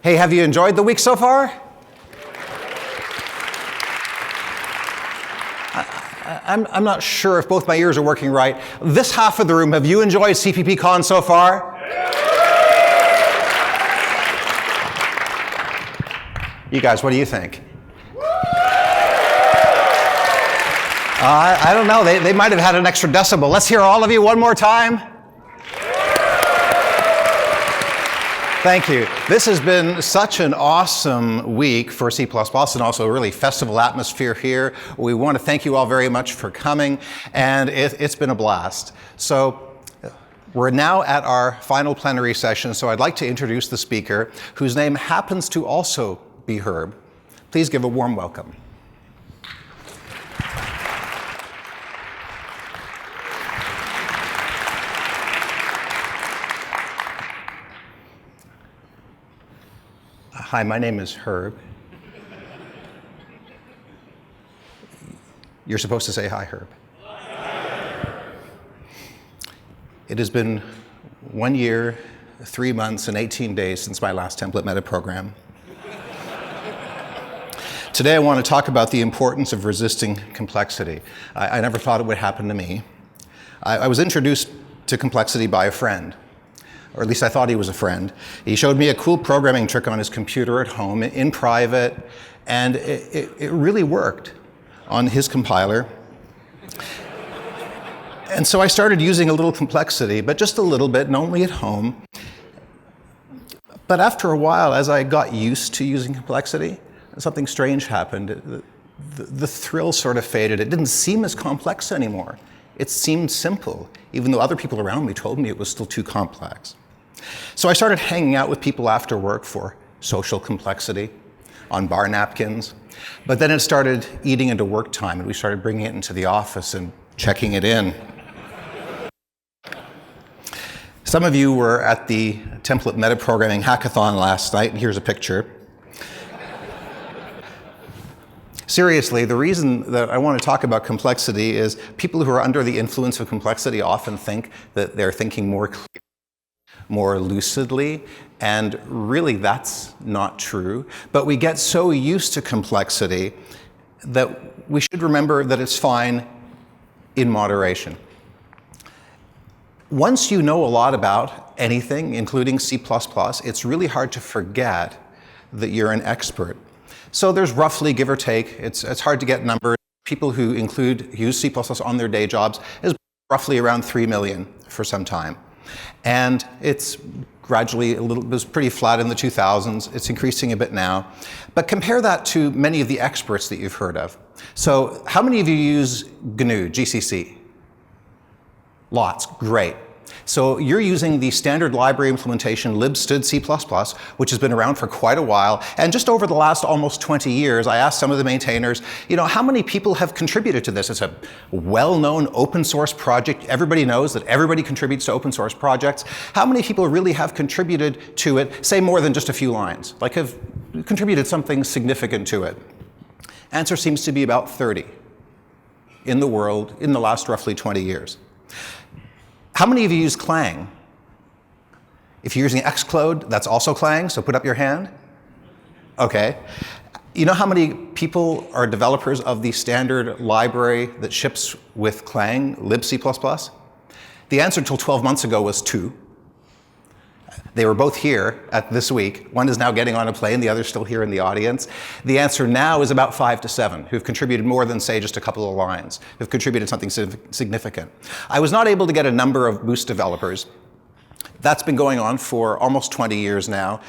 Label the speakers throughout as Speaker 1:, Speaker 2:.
Speaker 1: Hey, have you enjoyed the week so far? I'm not sure if both my ears are working right. This half of the room, have you enjoyed CppCon so far? You guys, what do you think? I don't know. They might have had an extra decibel. Let's hear all of you one more time. Thank you. This has been such an awesome week for C++ and also a really festival atmosphere here. We want to thank you all very much for coming, and it's been a blast. So we're now at our final plenary session, so I'd like to introduce the speaker, whose name happens to also be Herb. Please give a warm welcome. Hi, my name is Herb. You're supposed to say hi, Herb. It has been 1 year, 3 months, and 18 days since my last template meta program. Today I want to talk about the importance of resisting complexity. I never thought it would happen to me. I was introduced to complexity by a friend. Or at least I thought he was a friend. He showed me a cool programming trick on his computer at home in private, and it really worked on his compiler. And so I started using a little complexity, but just a little bit, and only at home. But after a while, as I got used to using complexity, something strange happened. The thrill sort of faded. It didn't seem as complex anymore. It seemed simple, even though other people around me told me it was still too complex. So I started hanging out with people after work for social complexity on bar napkins. But then it started eating into work time, and we started bringing it into the office and checking it in. Some of you were at the template metaprogramming hackathon last night, and here's a picture. Seriously, the reason that I want to talk about complexity is people who are under the influence of complexity often think that they're thinking more clearly, more lucidly, and really that's not true. But we get so used to complexity that we should remember that it's fine in moderation. Once you know a lot about anything, including C++, it's really hard to forget that you're an expert. So there's roughly, give or take, it's hard to get numbers. People who use C++ on their day jobs is roughly around 3 million for some time. And it's gradually it was pretty flat in the 2000s. It's increasing a bit now. But compare that to many of the experts that you've heard of. So how many of you use GNU, GCC? Lots, great. So you're using the standard library implementation libstd C++, which has been around for quite a while. And just over the last almost 20 years, I asked some of the maintainers, how many people have contributed to this? It's a well-known open source project. Everybody knows that everybody contributes to open source projects. How many people really have contributed to it, say more than just a few lines, like have contributed something significant to it? Answer seems to be about 30 in the world in the last roughly 20 years. How many of you use Clang? If you're using Xcode, that's also Clang, so put up your hand. Okay. You know how many people are developers of the standard library that ships with Clang, libc++? The answer until 12 months ago was 2. They were both here at this week. One is now getting on a plane, the other's still here in the audience. The answer now is about 5 to 7 who've contributed more than, say, just a couple of lines, who've contributed something significant. I was not able to get a number of Boost developers. That's been going on for almost 20 years now.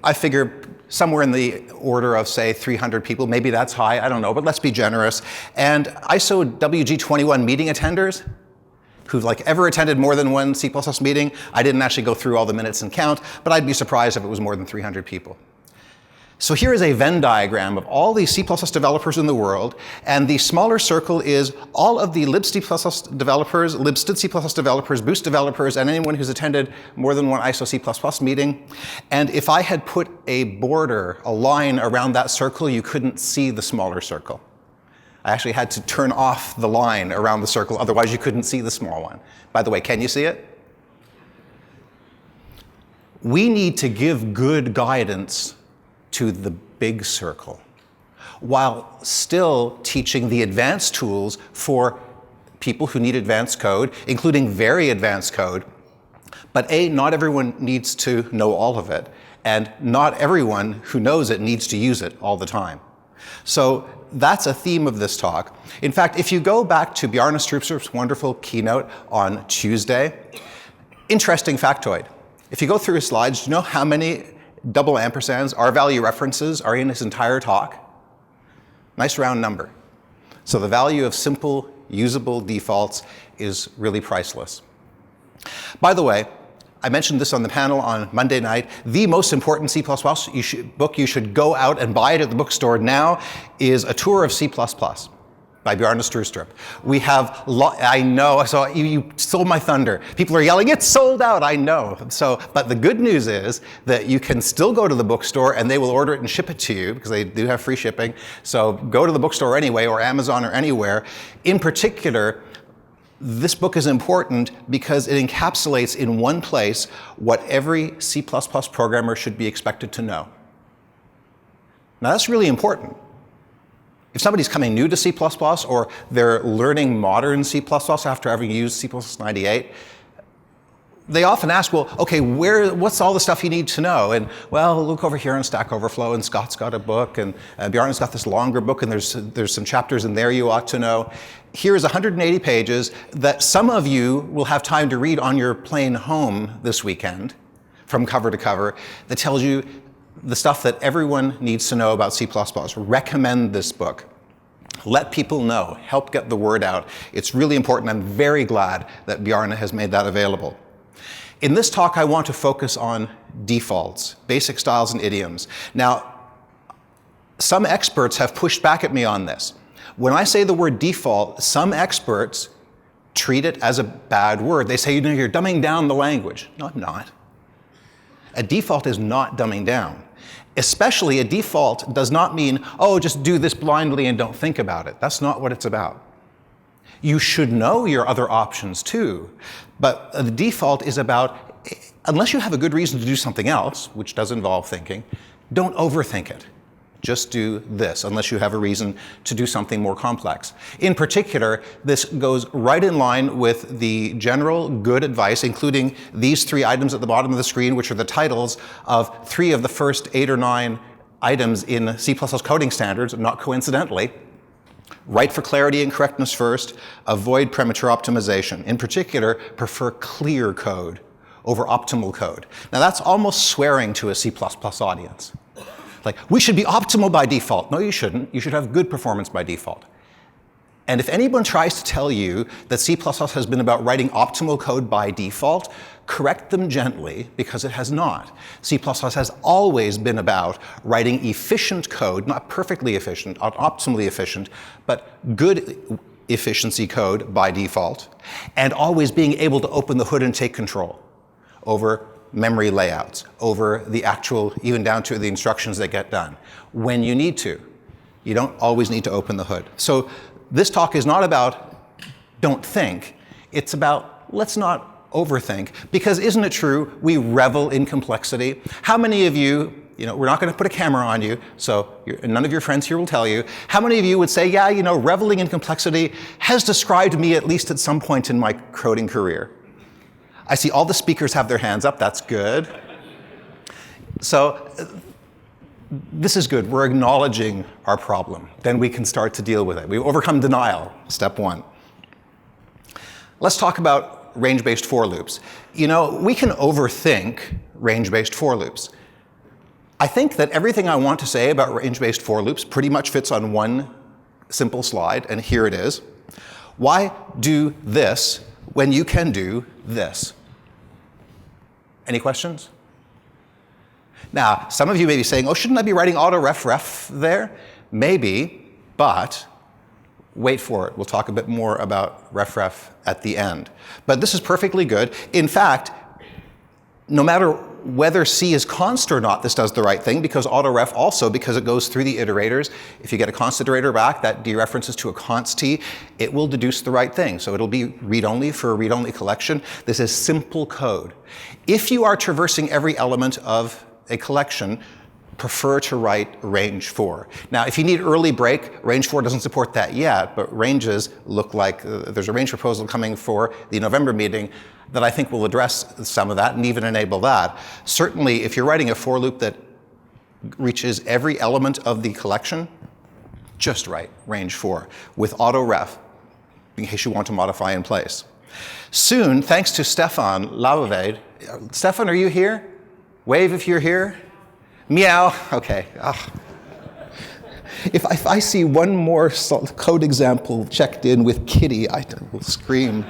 Speaker 1: I figure somewhere in the order of, say, 300 people. Maybe that's high, I don't know, but let's be generous. And ISO WG21 meeting attenders, who've ever attended more than one C++ meeting. I didn't actually go through all the minutes and count, but I'd be surprised if it was more than 300 people. So here is a Venn diagram of all the C++ developers in the world, and the smaller circle is all of the libc developers, libstd C++ developers, Boost developers, and anyone who's attended more than one ISO C++ meeting. And if I had put a border, a line around that circle, you couldn't see the smaller circle. I actually had to turn off the line around the circle, otherwise you couldn't see the small one. By the way, can you see it? We need to give good guidance to the big circle, while still teaching the advanced tools for people who need advanced code, including very advanced code. But not everyone needs to know all of it, and not everyone who knows it needs to use it all the time. So that's a theme of this talk. In fact, if you go back to Bjarne Strup's wonderful keynote on Tuesday, interesting factoid. If you go through his slides, do you know how many double ampersands, rvalue references, are in his entire talk? Nice round number. So the value of simple, usable defaults is really priceless. By the way, I mentioned this on the panel on Monday night. The most important C++ book you should go out and buy it at the bookstore now is A Tour of C++ by Bjarne Strup. We have, I know, so you stole my thunder. People are yelling, it's sold out, I know. So, but the good news is that you can still go to the bookstore and they will order it and ship it to you, because they do have free shipping. So go to the bookstore anyway, or Amazon or anywhere. In particular, this book is important because it encapsulates in one place what every C++ programmer should be expected to know. Now that's really important. If somebody's coming new to C++ or they're learning modern C++ after having used C++ 98, they often ask, well, okay, what's all the stuff you need to know? And well, look over here on Stack Overflow, and Scott's got a book, and Bjarne's got this longer book, and there's some chapters in there you ought to know. Here's 180 pages that some of you will have time to read on your plane home this weekend, from cover to cover, that tells you the stuff that everyone needs to know about C++. Recommend this book. Let people know. Help get the word out. It's really important. I'm very glad that Bjarne has made that available. In this talk, I want to focus on defaults, basic styles and idioms. Now, some experts have pushed back at me on this. When I say the word default, some experts treat it as a bad word. They say, you're dumbing down the language. No, I'm not. A default is not dumbing down. Especially a default does not mean, oh, just do this blindly and don't think about it. That's not what it's about. You should know your other options too, but the default is about, unless you have a good reason to do something else, which does involve thinking, don't overthink it. Just do this, unless you have a reason to do something more complex. In particular, this goes right in line with the general good advice, including these 3 items at the bottom of the screen, which are the titles of 3 of the first 8 or 9 items in C++ coding standards, not coincidentally. Write for clarity and correctness first, avoid premature optimization. In particular, prefer clear code over optimal code. Now that's almost swearing to a C++ audience. Like, we should be optimal by default. No, you shouldn't. You should have good performance by default. And if anyone tries to tell you that C++ has been about writing optimal code by default, correct them gently, because it has not. C++ has always been about writing efficient code, not perfectly efficient, not optimally efficient, but good efficiency code by default, and always being able to open the hood and take control over memory layouts, over the actual, even down to the instructions that get done. When you need to. You don't always need to open the hood. So this talk is not about don't think. It's about let's not overthink. Because isn't it true, we revel in complexity? How many of you, we're not going to put a camera on you, so none of your friends here will tell you. How many of you would say, yeah, reveling in complexity has described me at least at some point in my coding career? I see all the speakers have their hands up. That's good. So this is good. We're acknowledging our problem. Then we can start to deal with it. We overcome denial, step 1. Let's talk about range-based for loops. We can overthink range-based for loops. I think that everything I want to say about range-based for loops pretty much fits on one simple slide, and here it is. Why do this when you can do this? Any questions? Now, some of you may be saying, oh, shouldn't I be writing auto-ref there? Maybe, but wait for it. We'll talk a bit more about ref at the end. But this is perfectly good. In fact, no matter whether C is const or not, this does the right thing, because autoref also, because it goes through the iterators, if you get a const iterator back that dereferences to a const T, it will deduce the right thing. So it'll be read-only for a read-only collection. This is simple code. If you are traversing every element of a collection, prefer to write range 4. Now, if you need early break, range 4 doesn't support that yet, but ranges look like there's a range proposal coming for the November meeting that I think will address some of that and even enable that. Certainly, if you're writing a for loop that reaches every element of the collection, just write range 4 with autoref in case you want to modify in place. Soon, thanks to Stefan Lauweved, Stefan, are you here? Wave if you're here. Meow. Okay. Ugh. If I see one more code example checked in with kitty, I will scream.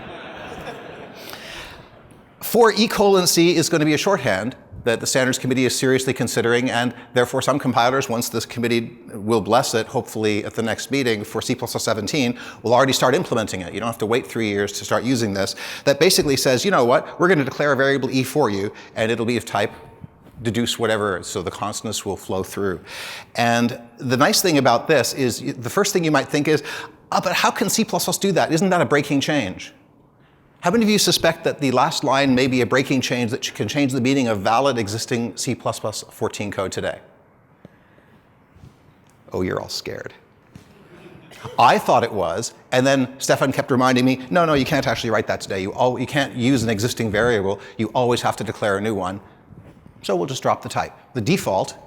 Speaker 1: For E:(C) is going to be a shorthand that the Standards Committee is seriously considering, and therefore some compilers, once this committee will bless it, hopefully at the next meeting for C++17, will already start implementing it. You don't have to wait 3 years to start using this. That basically says, you know what, we're going to declare a variable E for you, and it'll be of type deduce whatever, so the constants will flow through. And the nice thing about this is, the first thing you might think is, oh, but how can C++ do that? Isn't that a breaking change? How many of you suspect that the last line may be a breaking change that can change the meaning of valid existing C++ 14 code today? Oh, you're all scared. I thought it was, and then Stefan kept reminding me, no, you can't actually write that today. You can't use an existing variable. You always have to declare a new one. So we'll just drop the type. The default,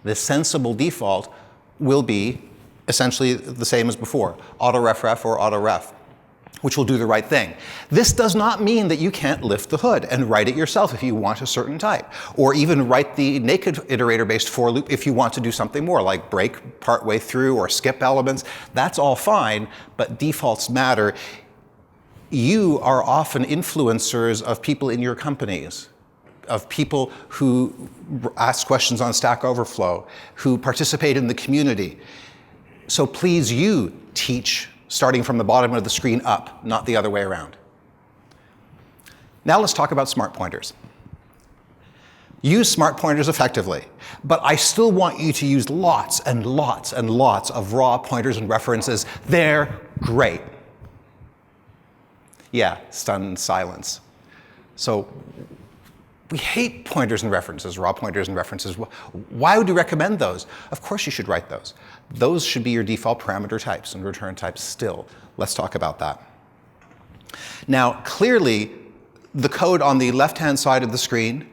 Speaker 1: the sensible default, will be essentially the same as before, autoref or autoref, which will do the right thing. This does not mean that you can't lift the hood and write it yourself if you want a certain type, or even write the naked iterator-based for loop if you want to do something more, like break partway through or skip elements. That's all fine, but defaults matter. You are often influencers of people in your companies, of people who ask questions on Stack Overflow, who participate in the community. So please, you teach starting from the bottom of the screen up, not the other way around. Now let's talk about smart pointers. Use smart pointers effectively, but I still want you to use lots and lots and lots of raw pointers and references. They're great. Yeah, stunned silence. So we hate pointers and references, raw pointers and references. Why would you recommend those? Of course you should write those. Those should be your default parameter types and return types still. Let's talk about that. Now, clearly, the code on the left-hand side of the screen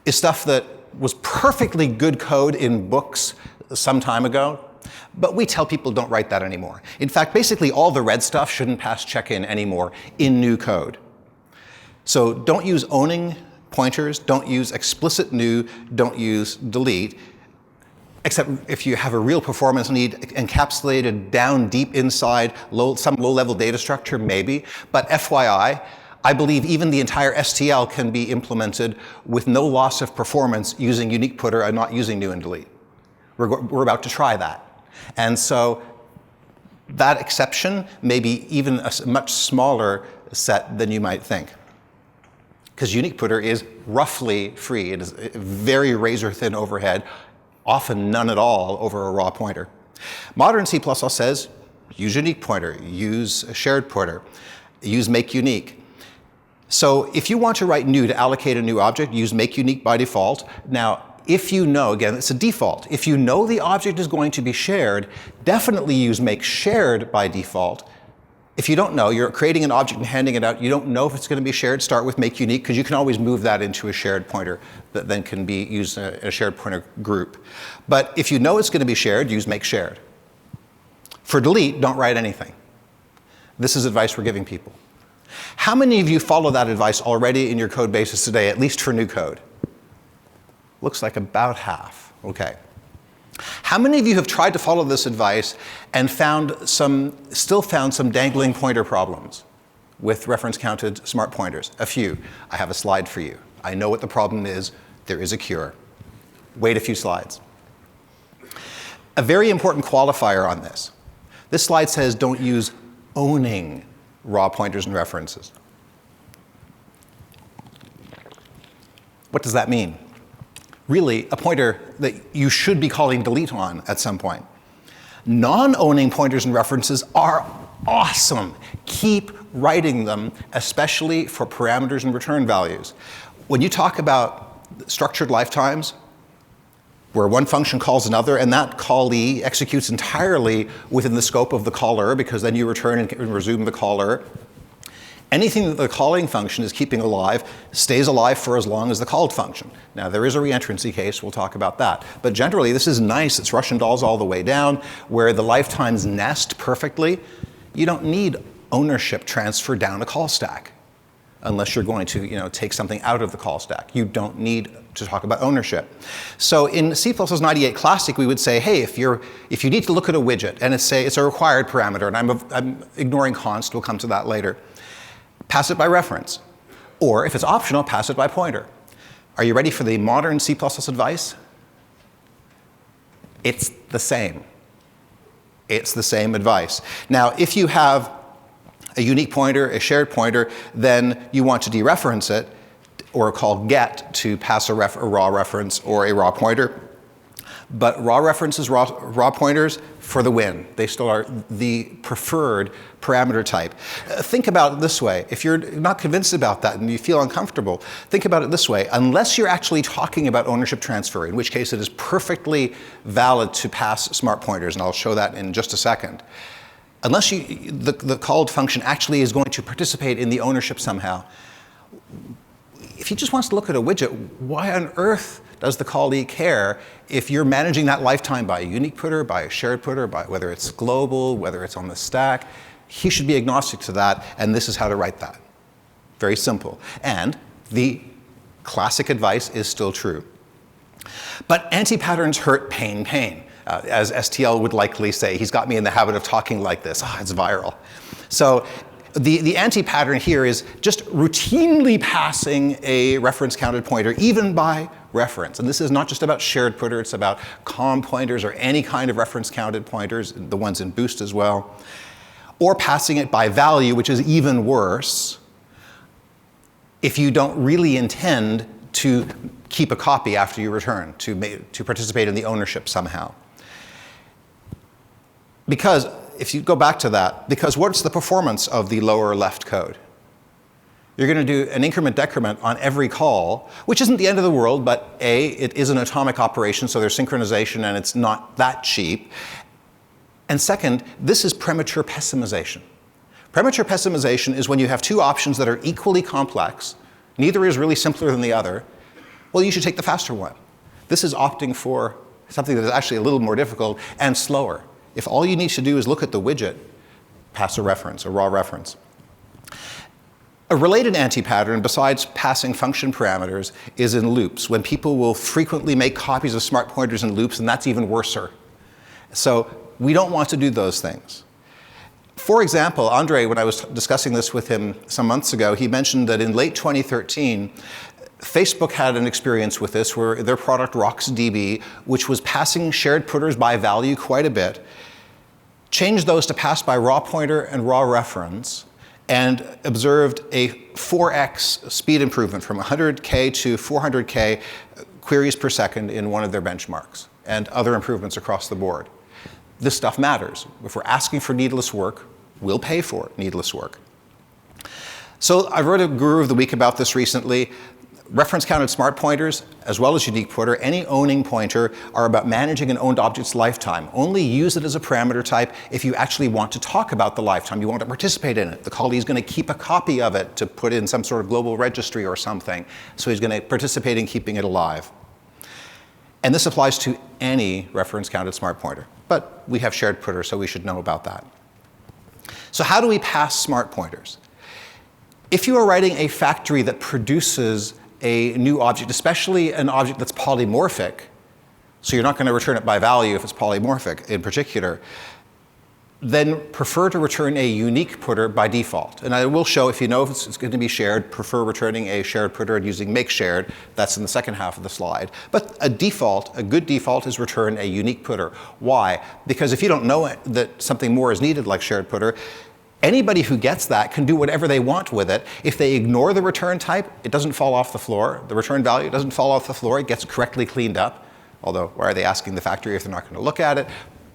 Speaker 1: is stuff that was perfectly good code in books some time ago, but we tell people don't write that anymore. In fact, basically all the red stuff shouldn't pass check-in anymore in new code. So don't use owning pointers, don't use explicit new, don't use delete, except if you have a real performance need encapsulated down deep inside some low-level data structure, maybe. But FYI, I believe even the entire STL can be implemented with no loss of performance using unique putter and not using new and delete. We're about to try that. And so that exception may be even a much smaller set than you might think, because unique putter is roughly free. It is very razor-thin overhead, often none at all over a raw pointer. Modern C++ says use unique pointer, use a shared pointer, use make unique. So if you want to write new to allocate a new object, use make unique by default. Now, if you know, again, it's a default. If you know the object is going to be shared, definitely use make shared by default. If you don't know, you're creating an object and handing it out, you don't know if it's going to be shared, start with make unique, because you can always move that into a shared pointer that then can be used in a shared pointer group. But if you know it's going to be shared, use make shared. For delete, don't write anything. This is advice we're giving people. How many of you follow that advice already in your code bases today, at least for new code? Looks like about half. Okay. How many of you have tried to follow this advice and still found some dangling pointer problems with reference-counted smart pointers? A few. I have a slide for you. I know what the problem is. There is a cure. Wait a few slides. A very important qualifier on this. This slide says don't use owning raw pointers and references. What does that mean? really a pointer that you should be calling delete on at some point. Non-owning pointers and references are awesome. Keep writing them, especially for parameters and return values. When you talk about structured lifetimes, where one function calls another, and that callee executes entirely within the scope of the caller, because then you return and resume the caller. Anything that the calling function is keeping alive stays alive for as long as the called function. Now, there is a reentrancy case, we'll talk about that. But generally, this is nice. It's Russian dolls all the way down, where the lifetimes nest perfectly. You don't need ownership transfer down a call stack, unless you're going to take something out of the call stack. You don't need to talk about ownership. So in C++ 98 Classic, we would say, hey, if you need to look at a widget, and it's a required parameter, and I'm ignoring const, we'll come to that later, pass it by reference. Or if it's optional, pass it by pointer. Are you ready for the modern C++ advice? It's the same. It's the same advice. Now, if you have a unique pointer, a shared pointer, then you want to dereference it, or call get to pass a raw reference or a raw pointer. But raw references, raw pointers, for the win. They still are the preferred parameter type. Think about it this way. If you're not convinced about that and you feel uncomfortable, think about it this way. Unless you're actually talking about ownership transfer, in which case it is perfectly valid to pass smart pointers, and I'll show that in just a second. Unless the called function actually is going to participate in the ownership somehow, if he just wants to look at a widget, why on earth does the callee care if you're managing that lifetime by a unique putter, by a shared putter, by whether it's global, whether it's on the stack? He should be agnostic to that, and this is how to write that. Very simple. And the classic advice is still true. But anti-patterns hurt pain, pain. As STL would likely say, he's got me in the habit of talking like this. It's viral. So the anti-pattern here is just routinely passing a reference counted pointer, even by reference. And this is not just about shared putter, it's about com pointers or any kind of reference counted pointers, the ones in Boost as well. Or passing it by value, which is even worse if you don't really intend to keep a copy after you return, to participate in the ownership somehow. Because, if you go back to that, because what's the performance of the lower left code? You're going to do an increment decrement on every call, which isn't the end of the world, but A, it is an atomic operation, so there's synchronization and it's not that cheap. And second, this is premature pessimization. Premature pessimization is when you have two options that are equally complex, neither is really simpler than the other. Well, you should take the faster one. This is opting for something that is actually a little more difficult and slower. If all you need to do is look at the widget, pass a reference, a raw reference. A related anti-pattern, besides passing function parameters, is in loops, when people will frequently make copies of smart pointers in loops, and that's even worser. So we don't want to do those things. For example, Andre, when I was discussing this with him some months ago, he mentioned that in late 2013, Facebook had an experience with this where their product RocksDB, which was passing shared putters by value quite a bit, changed those to pass by raw pointer and raw reference, and observed a 4x speed improvement from 100K to 400K queries per second in one of their benchmarks, and other improvements across the board. This stuff matters. If we're asking for needless work, we'll pay for it, needless work. So I wrote a Guru of the Week about this recently. Reference counted smart pointers, as well as unique pointer, any owning pointer, are about managing an owned object's lifetime. Only use it as a parameter type if you actually want to talk about the lifetime. You want to participate in it. The callee is going to keep a copy of it to put in some sort of global registry or something. So he's going to participate in keeping it alive. And this applies to any reference counted smart pointer. But we have shared putter, so we should know about that. So how do we pass smart pointers? If you are writing a factory that produces a new object, especially an object that's polymorphic, so you're not going to return it by value if it's polymorphic in particular, then prefer to return a unique putter by default. And I will show, if you know if it's going to be shared, prefer returning a shared putter and using make shared. That's in the second half of the slide. But a good default is return a unique putter. Why? Because if you don't know that something more is needed like shared putter, Anybody who gets that can do whatever they want with it. If they ignore the return type, it doesn't fall off the floor. The return value doesn't fall off the floor. It gets correctly cleaned up. Although, why are they asking the factory if they're not going to look at it?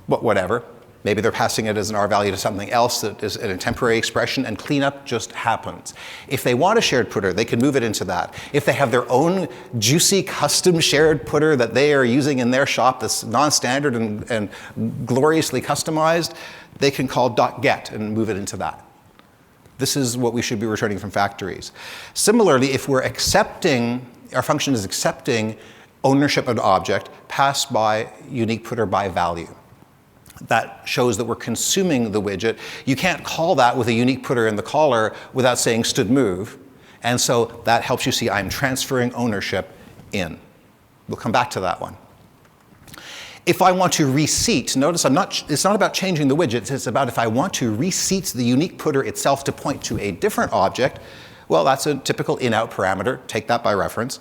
Speaker 1: But whatever. Maybe they're passing it as an rvalue to something else that is in a temporary expression, and cleanup just happens. If they want a shared putter, they can move it into that. If they have their own juicy custom shared putter that they are using in their shop that's non-standard and gloriously customized, they can call .get and move it into that. This is what we should be returning from factories. Similarly, if we're accepting, our function is accepting ownership of an object passed by unique putter by value. That shows that we're consuming the widget. You can't call that with a unique putter in the caller without saying std move. And so that helps you see I'm transferring ownership in. We'll come back to that one. If I want to reseat, notice it's not about changing the widgets, it's about if I want to reseat the unique putter itself to point to a different object, well, that's a typical in-out parameter. Take that by reference.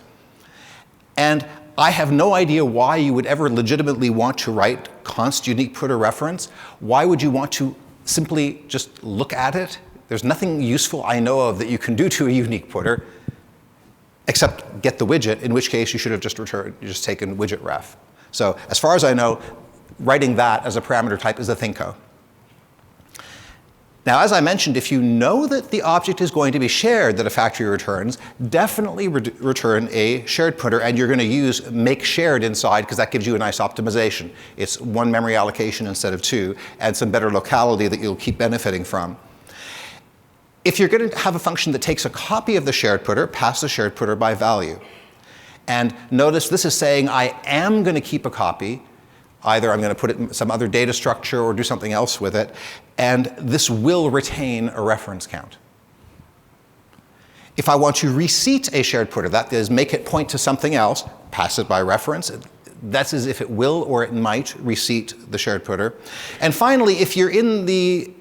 Speaker 1: And I have no idea why you would ever legitimately want to write const unique putter reference. Why would you want to simply just look at it? There's nothing useful I know of that you can do to a unique putter except get the widget, in which case you should have just taken widget ref. So as far as I know, writing that as a parameter type is a thinko. Now, as I mentioned, if you know that the object is going to be shared that a factory returns, definitely return a shared putter, and you're going to use make shared inside because that gives you a nice optimization. It's one memory allocation instead of two, and some better locality that you'll keep benefiting from. If you're going to have a function that takes a copy of the shared putter, pass the shared putter by value. And notice this is saying I am going to keep a copy. Either I'm going to put it in some other data structure or do something else with it, and this will retain a reference count. If I want to reseat a shared putter, that is, make it point to something else, pass it by reference. That's as if it will or it might reseat the shared putter. And finally, if you're in the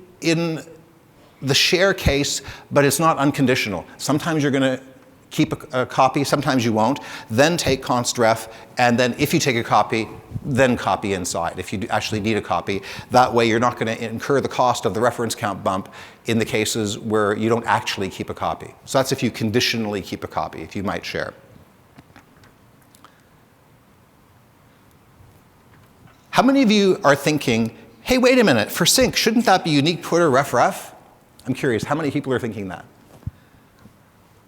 Speaker 1: share case, but it's not unconditional, sometimes you're going to keep a copy, sometimes you won't, then take const ref, and then if you take a copy, then copy inside if you actually need a copy. That way you're not going to incur the cost of the reference count bump in the cases where you don't actually keep a copy. So that's if you conditionally keep a copy, if you might share. How many of you are thinking, hey, wait a minute, for sync, shouldn't that be unique putter ref ref? I'm curious, how many people are thinking that?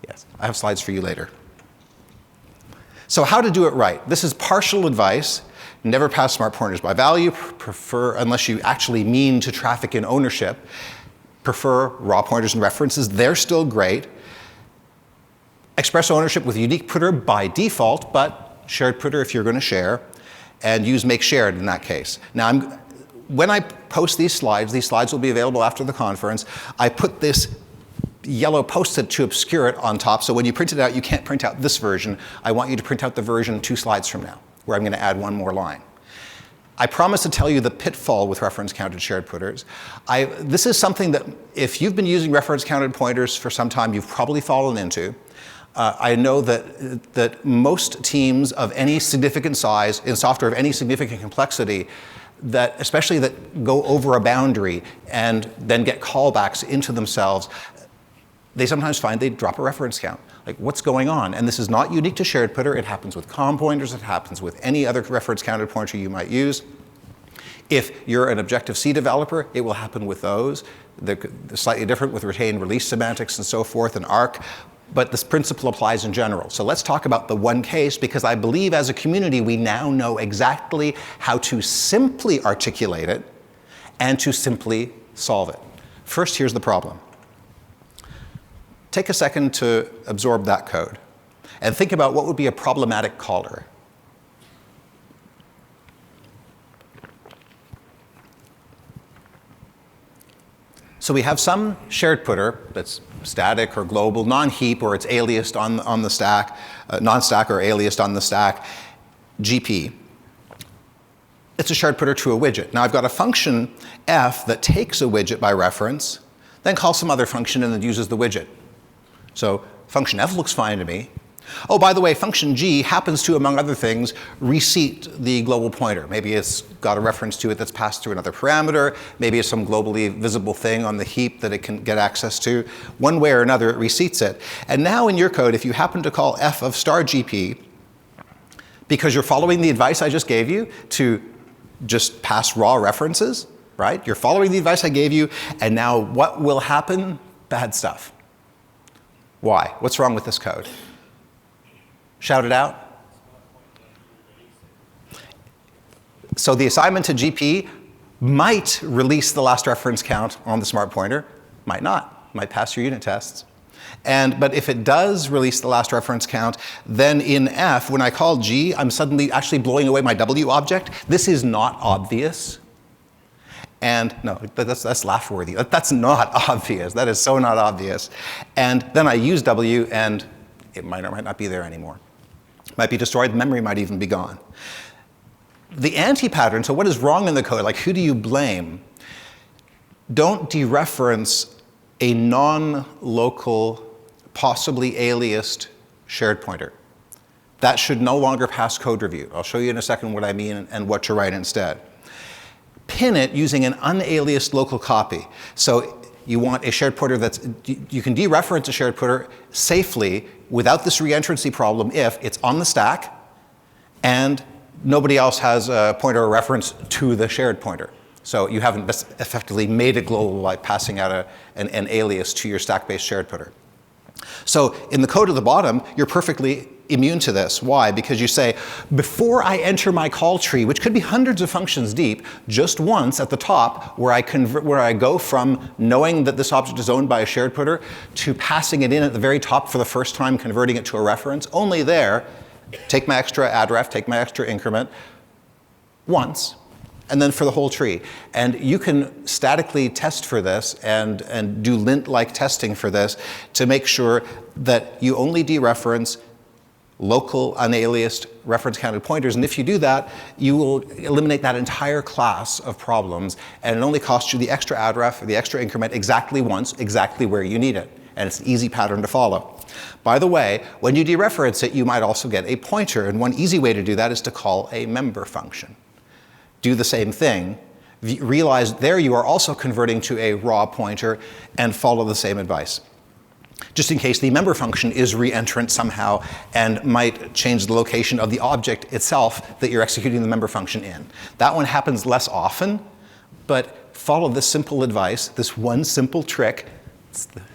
Speaker 1: Yes, I have slides for you later. So how to do it right? This is partial advice. Never pass smart pointers by value. Prefer, unless you actually mean to traffic in ownership, prefer raw pointers and references. They're still great. Express ownership with unique putter by default, but shared putter if you're going to share, and use make shared in that case. Now, when I post these slides will be available after the conference. I put this yellow post-it to obscure it on top, so when you print it out, you can't print out this version. I want you to print out the version 2 slides from now, where I'm going to add one more line. I promise to tell you the pitfall with reference-counted shared putters. This is something that, if you've been using reference-counted pointers for some time, you've probably fallen into. I know that most teams of any significant size, in software of any significant complexity, that especially that go over a boundary and then get callbacks into themselves, they sometimes find they drop a reference count. Like, what's going on? And this is not unique to shared putter. It happens with COM pointers. It happens with any other reference counted pointer you might use. If you're an Objective-C developer, it will happen with those. They're slightly different with retained release semantics and so forth and ARC, but this principle applies in general. So let's talk about the one case, because I believe as a community we now know exactly how to simply articulate it and to simply solve it. First, here's the problem. Take a second to absorb that code and think about what would be a problematic caller. So we have some shared putter that's static or global, non-heap, or it's aliased on the stack, non-stack or aliased on the stack, GP. It's a shared putter to a widget. Now I've got a function f that takes a widget by reference, then calls some other function and then uses the widget. So function f looks fine to me. Oh, by the way, function G happens to, among other things, reseat the global pointer. Maybe it's got a reference to it that's passed through another parameter. Maybe it's some globally visible thing on the heap that it can get access to. One way or another, it reseats it. And now in your code, if you happen to call f of star GP, because you're following the advice I just gave you to just pass raw references, right? You're following the advice I gave you, and now what will happen? Bad stuff. Why? What's wrong with this code? Shout it out. So the assignment to GP might release the last reference count on the smart pointer, might not, might pass your unit tests. But if it does release the last reference count, then in F, when I call G, I'm suddenly actually blowing away my W object. This is not obvious. And no, that's laugh-worthy. That's not obvious. That is so not obvious. And then I use W, and it might or might not be there anymore. Might be destroyed, the memory might even be gone. The anti-pattern, so what is wrong in the code? Like, who do you blame? Don't dereference a non-local, possibly aliased shared pointer. That should no longer pass code review. I'll show you in a second what I mean and what to write instead. Pin it using an unaliased local copy. So you want a shared pointer that's, you can dereference a shared pointer safely without this reentrancy problem if it's on the stack and nobody else has a pointer or reference to the shared pointer. So you haven't effectively made it global by passing out an alias to your stack-based shared pointer. So in the code at the bottom, you're perfectly immune to this. Why? Because you say, before I enter my call tree, which could be hundreds of functions deep, just once at the top, where I go from knowing that this object is owned by a shared pointer to passing it in at the very top for the first time, converting it to a reference, only there, take my extra addref, take my extra increment, once, and then for the whole tree. And you can statically test for this and do lint-like testing for this to make sure that you only dereference local unaliased reference counted pointers. And if you do that, you will eliminate that entire class of problems, and it only costs you the extra addref or the extra increment exactly once, exactly where you need it. And it's an easy pattern to follow. By the way, when you dereference it, you might also get a pointer. And one easy way to do that is to call a member function. Do the same thing. Realize there you are also converting to a raw pointer and follow the same advice. Just in case the member function is reentrant somehow and might change the location of the object itself that you're executing the member function in. That one happens less often, but follow this simple advice, this one simple trick.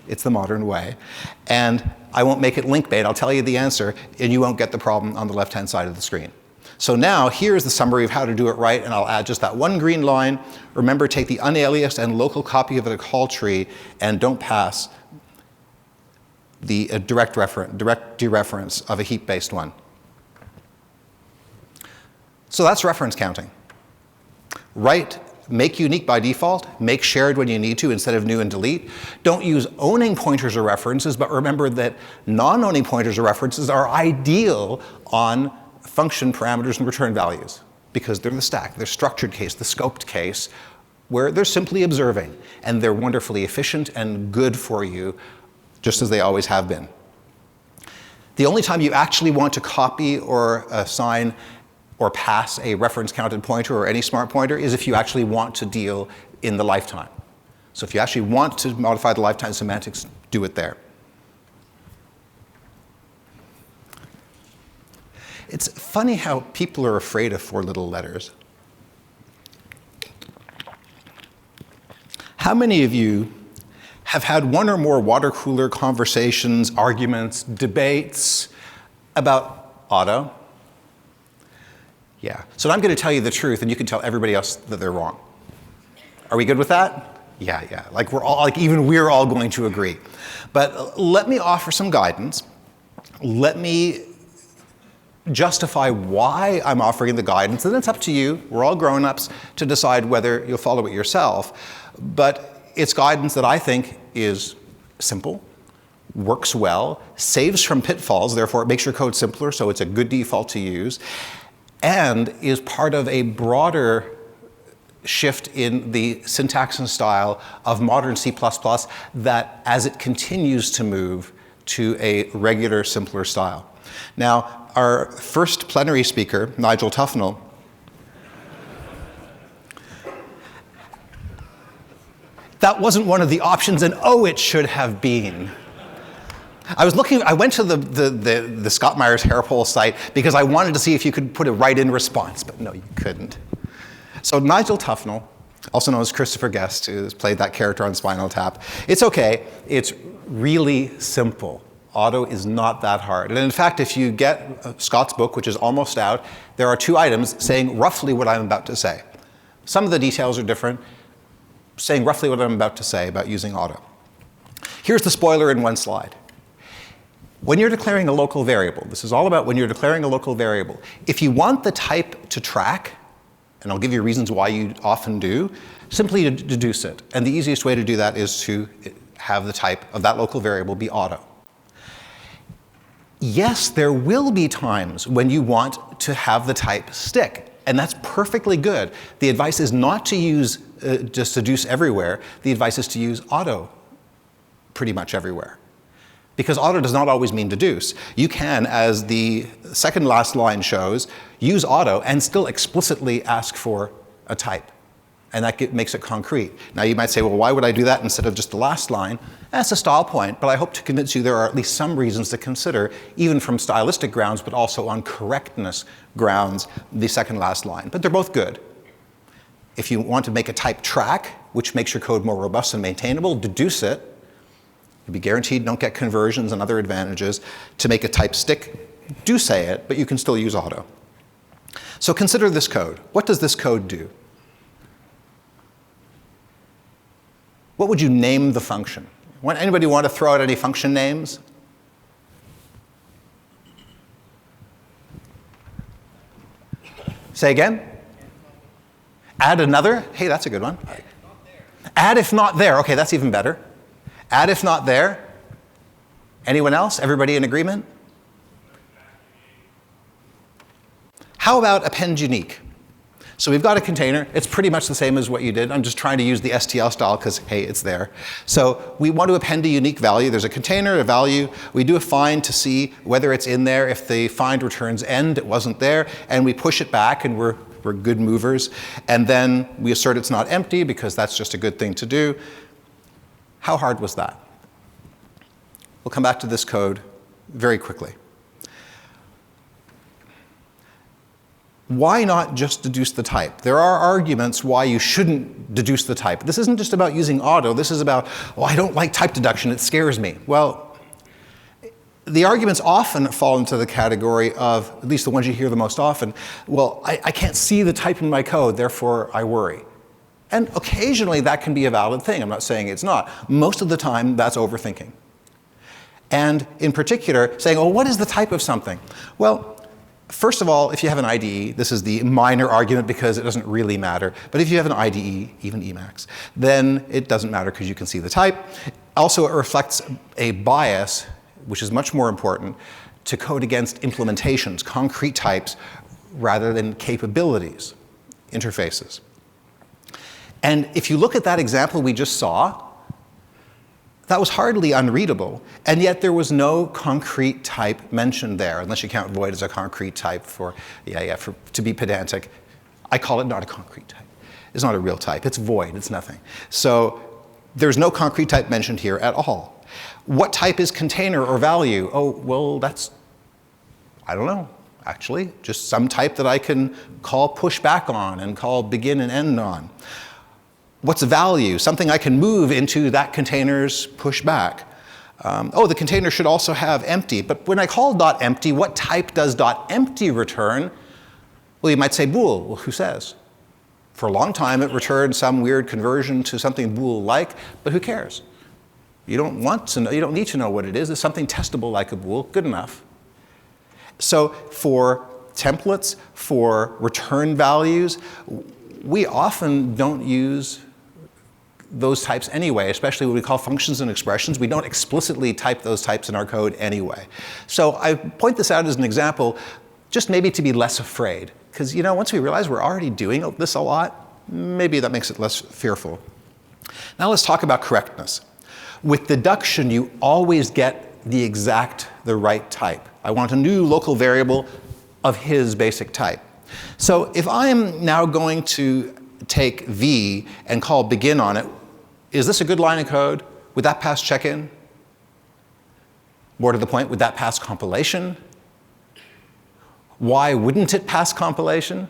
Speaker 1: It's the modern way. And I won't make it link bait. I'll tell you the answer, and you won't get the problem on the left-hand side of the screen. So now here's the summary of how to do it right, and I'll add just that one green line. Remember, take the unaliased and local copy of the call tree, and don't pass the direct dereference of a heap-based one. So that's reference counting. Make unique by default, make shared when you need to instead of new and delete. Don't use owning pointers or references, but remember that non-owning pointers or references are ideal on function parameters and return values because they're the stack, they're structured case, the scoped case, where they're simply observing, and they're wonderfully efficient and good for you, just as they always have been. The only time you actually want to copy or assign or pass a reference counted pointer or any smart pointer is if you actually want to deal in the lifetime. So if you actually want to modify the lifetime semantics, do it there. It's funny how people are afraid of four little letters. How many of you have had one or more water cooler conversations, arguments, debates about auto? Yeah. So I'm going to tell you the truth, and you can tell everybody else that they're wrong. Are we good with that? Yeah. Like even we're all going to agree. But let me offer some guidance. Let me justify why I'm offering the guidance, and it's up to you. We're all grown-ups to decide whether you'll follow it yourself. But it's guidance that I think is simple, works well, saves from pitfalls, therefore it makes your code simpler, so it's a good default to use, and is part of a broader shift in the syntax and style of modern C++ that, as it continues to move to a regular, simpler style. Now, our first plenary speaker, Nigel Tufnell, that wasn't one of the options, and oh, it should have been. I went to the Scott Myers Hairpole site because I wanted to see if you could put a write-in response, but no, you couldn't. So Nigel Tufnell, also known as Christopher Guest, who has played that character on Spinal Tap. It's okay, it's really simple. Auto is not that hard. And in fact, if you get Scott's book, which is almost out, there are 2 items saying roughly what I'm about to say. Some of the details are different, saying roughly what I'm about to say about using auto. Here's the spoiler in one slide. When you're declaring a local variable, this is all about when you're declaring a local variable, if you want the type to track, and I'll give you reasons why you often do, simply deduce it. And the easiest way to do that is to have the type of that local variable be auto. Yes, there will be times when you want to have the type stick, and that's perfectly good. The advice is not to use just deduce everywhere. The advice is to use auto pretty much everywhere. Because auto does not always mean deduce. You can, as the second last line shows, use auto and still explicitly ask for a type. And that makes it concrete. Now you might say, well, why would I do that instead of just the last line? That's a style point, but I hope to convince you there are at least some reasons to consider, even from stylistic grounds, but also on correctness grounds, the second last line. But they're both good. If you want to make a type track, which makes your code more robust and maintainable, deduce it. You'll be guaranteed you don't get conversions and other advantages. To make a type stick, do say it, but you can still use auto. So consider this code. What does this code do? What would you name the function? Anybody want to throw out any function names? Say again? Add another? Hey, that's a good one. Add if not there. Okay, that's even better. Add if not there. Anyone else? Everybody in agreement? How about append unique? So we've got a container. It's pretty much the same as what you did. I'm just trying to use the STL style because, hey, it's there. So we want to append a unique value. There's a container, a value. We do a find to see whether it's in there. If the find returns end, it wasn't there. And we push it back, and we're good movers. And then we assert it's not empty because that's just a good thing to do. How hard was that? We'll come back to this code very quickly. Why not just deduce the type? There are arguments why you shouldn't deduce the type. This isn't just about using auto. This is about, oh, I don't like type deduction. It scares me. Well, the arguments often fall into the category of, at least the ones you hear the most often, well, I can't see the type in my code, therefore I worry. And occasionally that can be a valid thing. I'm not saying it's not. Most of the time, that's overthinking. And in particular, saying, oh, what is the type of something? Well, first of all, if you have an IDE, this is the minor argument because it doesn't really matter. But if you have an IDE, even Emacs, then it doesn't matter because you can see the type. Also, it reflects a bias, which is much more important, to code against implementations, concrete types, rather than capabilities, interfaces. And if you look at that example we just saw, that was hardly unreadable, and yet there was no concrete type mentioned there, unless you count void as a concrete type to be pedantic. I call it not a concrete type. It's not a real type. It's void. It's nothing. So there's no concrete type mentioned here at all. What type is container or value? Oh, well, that's, I don't know, actually. Just some type that I can call push back on and call begin and end on. What's value? Something I can move into that container's pushback. Oh, the container should also have empty. But when I call .empty, what type does .empty return? Well, you might say bool. Well, who says? For a long time, it returned some weird conversion to something bool-like, but who cares? You don't want to know. You don't need to know what it is. It's something testable like a bool. Good enough. So for templates, for return values, we often don't use those types anyway, especially what we call functions and expressions. We don't explicitly type those types in our code anyway. So I point this out as an example, just maybe to be less afraid. Because, once we realize we're already doing this a lot, maybe that makes it less fearful. Now let's talk about correctness. With deduction, you always get the right type. I want a new local variable of his basic type. So if I am now going to take v and call begin on it, is this a good line of code? Would that pass check-in? More to the point, would that pass compilation? Why wouldn't it pass compilation?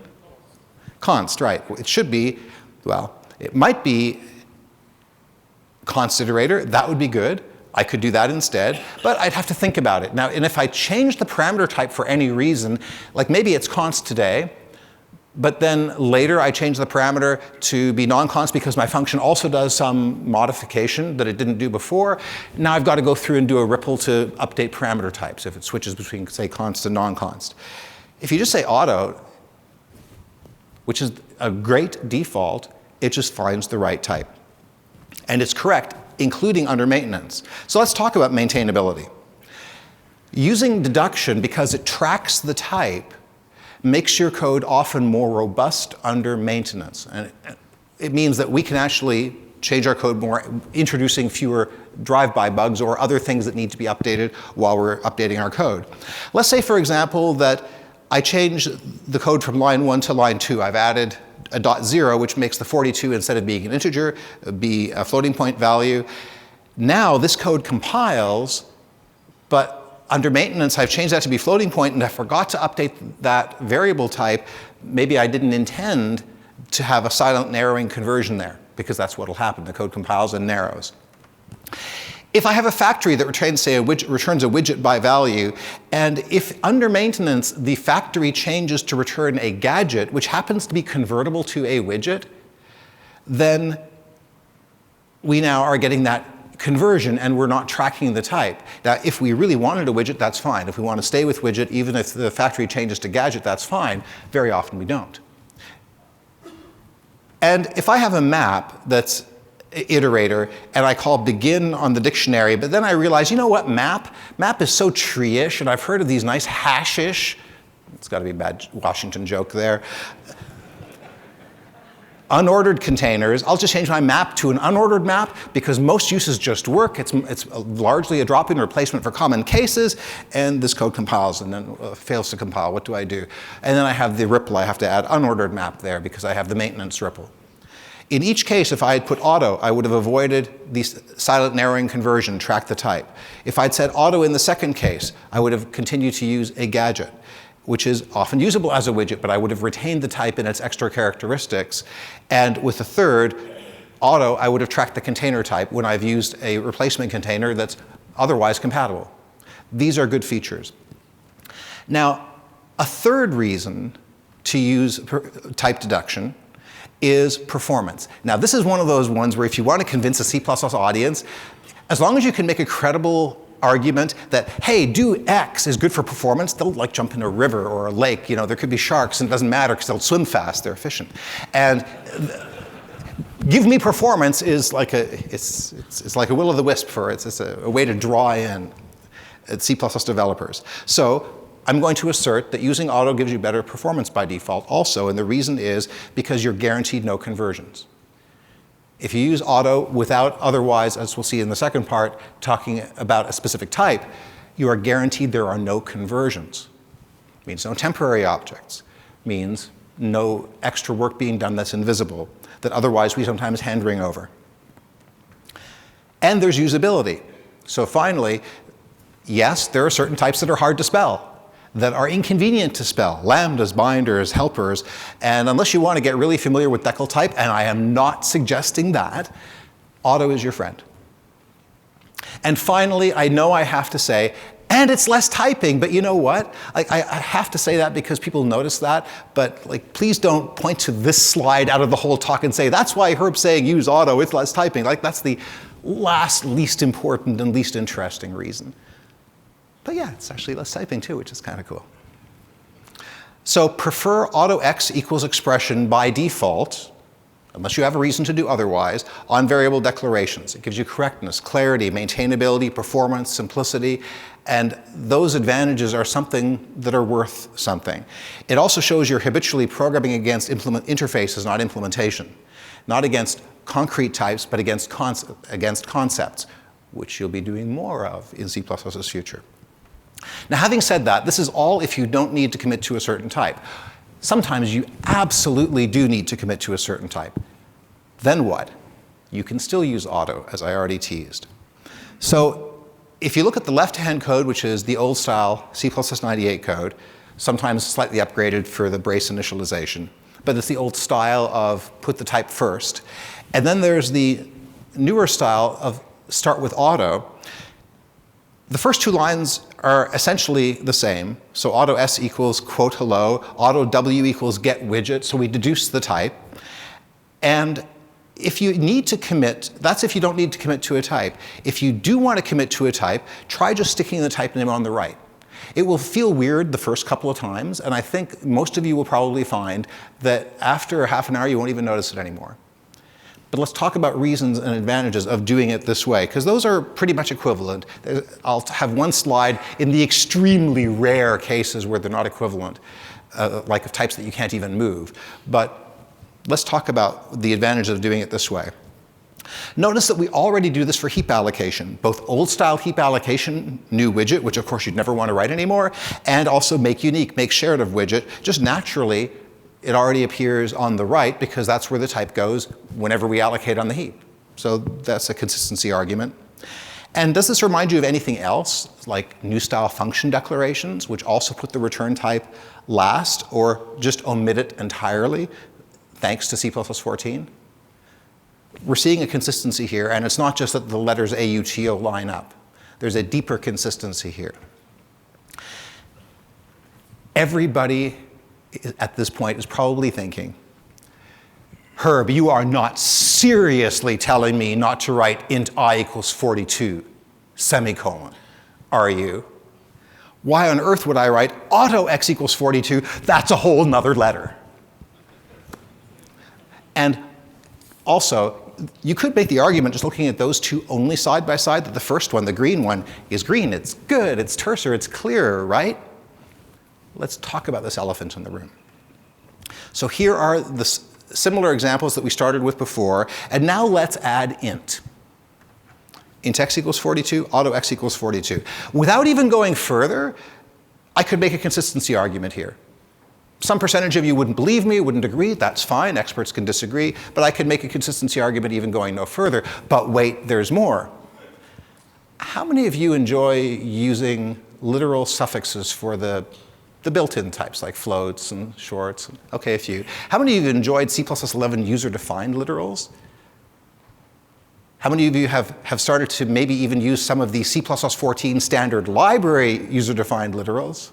Speaker 1: Const, right. It should be, well, it might be const iterator. That would be good. I could do that instead, but I'd have to think about it. Now, and if I change the parameter type for any reason, like maybe it's const today, but then later I change the parameter to be non-const because my function also does some modification that it didn't do before. Now I've got to go through and do a ripple to update parameter types if it switches between, say, const and non-const. If you just say auto, which is a great default, it just finds the right type. And it's correct, including under maintenance. So let's talk about maintainability. Using deduction, because it tracks the type, makes your code often more robust under maintenance. And it means that we can actually change our code more, introducing fewer drive-by bugs or other things that need to be updated while we're updating our code. Let's say, for example, that I change the code from line 1 to line 2. I've added a .0, which makes the 42, instead of being an integer, be a floating point value. Now this code compiles, but under maintenance, I've changed that to be floating point, and I forgot to update that variable type. Maybe I didn't intend to have a silent narrowing conversion there, because that's what will happen. The code compiles and narrows. If I have a factory that returns, say, returns a widget by value, and if under maintenance the factory changes to return a gadget, which happens to be convertible to a widget, then we now are getting that conversion and we're not tracking the type. Now, if we really wanted a widget, that's fine. If we want to stay with widget, even if the factory changes to gadget, that's fine. Very often we don't. And if I have a map that's iterator and I call begin on the dictionary, but then I realize, you know what, map is so tree-ish, and I've heard of these nice hash-ish, it's got to be a bad Washington joke there, unordered containers. I'll just change my map to an unordered map because most uses just work. It's largely a drop-in replacement for common cases, and this code compiles and then fails to compile. What do I do? And then I have the ripple. I have to add unordered map there because I have the maintenance ripple. In each case, if I had put auto, I would have avoided the silent narrowing conversion, track the type. If I'd said auto in the second case, I would have continued to use a gadget, which is often usable as a widget, but I would have retained the type and its extra characteristics. And with the third, auto, I would have tracked the container type when I've used a replacement container that's otherwise compatible. These are good features. Now, a third reason to use type deduction is performance. Now, this is one of those ones where if you want to convince a C++ audience, as long as you can make a credible argument that, hey, do X is good for performance, they'll like jump in a river or a lake. You know, there could be sharks and it doesn't matter because they'll swim fast, they're efficient. And give me performance is like it's like a will-o'-the-wisp for it. It's a way to draw in C++ developers. So I'm going to assert that using auto gives you better performance by default also, and the reason is because you're guaranteed no conversions. If you use auto without otherwise, as we'll see in the second part, talking about a specific type, you are guaranteed there are no conversions. Means no temporary objects. Means no extra work being done that's invisible, that otherwise we sometimes hand-wring over. And there's usability. So finally, yes, there are certain types that are hard to spell, that are inconvenient to spell, lambdas, binders, helpers, and unless you want to get really familiar with decal type, and I am not suggesting that, auto is your friend. And finally, I know I have to say, and it's less typing, but you know what? I have to say that because people notice that, but like, please don't point to this slide out of the whole talk and say, that's why Herb's saying use auto, it's less typing. Like, that's the least important and least interesting reason. But yeah, it's actually less typing too, which is kind of cool. So prefer auto x equals expression by default, unless you have a reason to do otherwise, on variable declarations. It gives you correctness, clarity, maintainability, performance, simplicity, and those advantages are something that are worth something. It also shows you're habitually programming against interfaces, not implementation. Not against concrete types, but against concepts. which you'll be doing more of in C++'s future. Now, having said that, this is all if you don't need to commit to a certain type. Sometimes you absolutely do need to commit to a certain type. Then what? You can still use auto, as I already teased. So if you look at the left-hand code, which is the old style C++98 code, sometimes slightly upgraded for the brace initialization, but it's the old style of put the type first. And then there's the newer style of start with auto. The first two lines are essentially the same. So auto s equals quote hello, auto w equals get widget, so we deduce the type. And if you need to commit, that's if you don't need to commit to a type. If you do want to commit to a type, try just sticking the type name on the right. It will feel weird the first couple of times, and I think most of you will probably find that after half an hour you won't even notice it anymore. But let's talk about reasons and advantages of doing it this way, because those are pretty much equivalent. I'll have one slide in the extremely rare cases where they're not equivalent, like of types that you can't even move. But let's talk about the advantages of doing it this way. Notice that we already do this for heap allocation, both old-style heap allocation, new widget, which of course you'd never want to write anymore, and also make unique, make shared of widget. Just naturally, it already appears on the right because that's where the type goes whenever we allocate on the heap. So that's a consistency argument. And does this remind you of anything else, like new-style function declarations, which also put the return type last, or just omit it entirely, thanks to C++14? We're seeing a consistency here, and it's not just that the letters AUTO line up. There's a deeper consistency here. Everybody at this point is probably thinking, Herb, you are not seriously telling me not to write int I equals 42, semicolon, are you? Why on earth would I write auto x equals 42? That's a whole nother letter. And also, you could make the argument, just looking at those two only side by side, that the first one, the green one, is green. It's good, it's terser, it's clear, right? Let's talk about this elephant in the room. So here are the similar examples that we started with before, and now let's add int. Int x equals 42, auto x equals 42. Without even going further, I could make a consistency argument here. Some percentage of you wouldn't believe me, wouldn't agree, that's fine, experts can disagree, but I could make a consistency argument even going no further. But wait, there's more. How many of you enjoy using literal suffixes for the built-in types, like floats and shorts? Okay, a few. How many of you enjoyed C++11 user-defined literals? How many of you have started to maybe even use some of the C++14 standard library user-defined literals?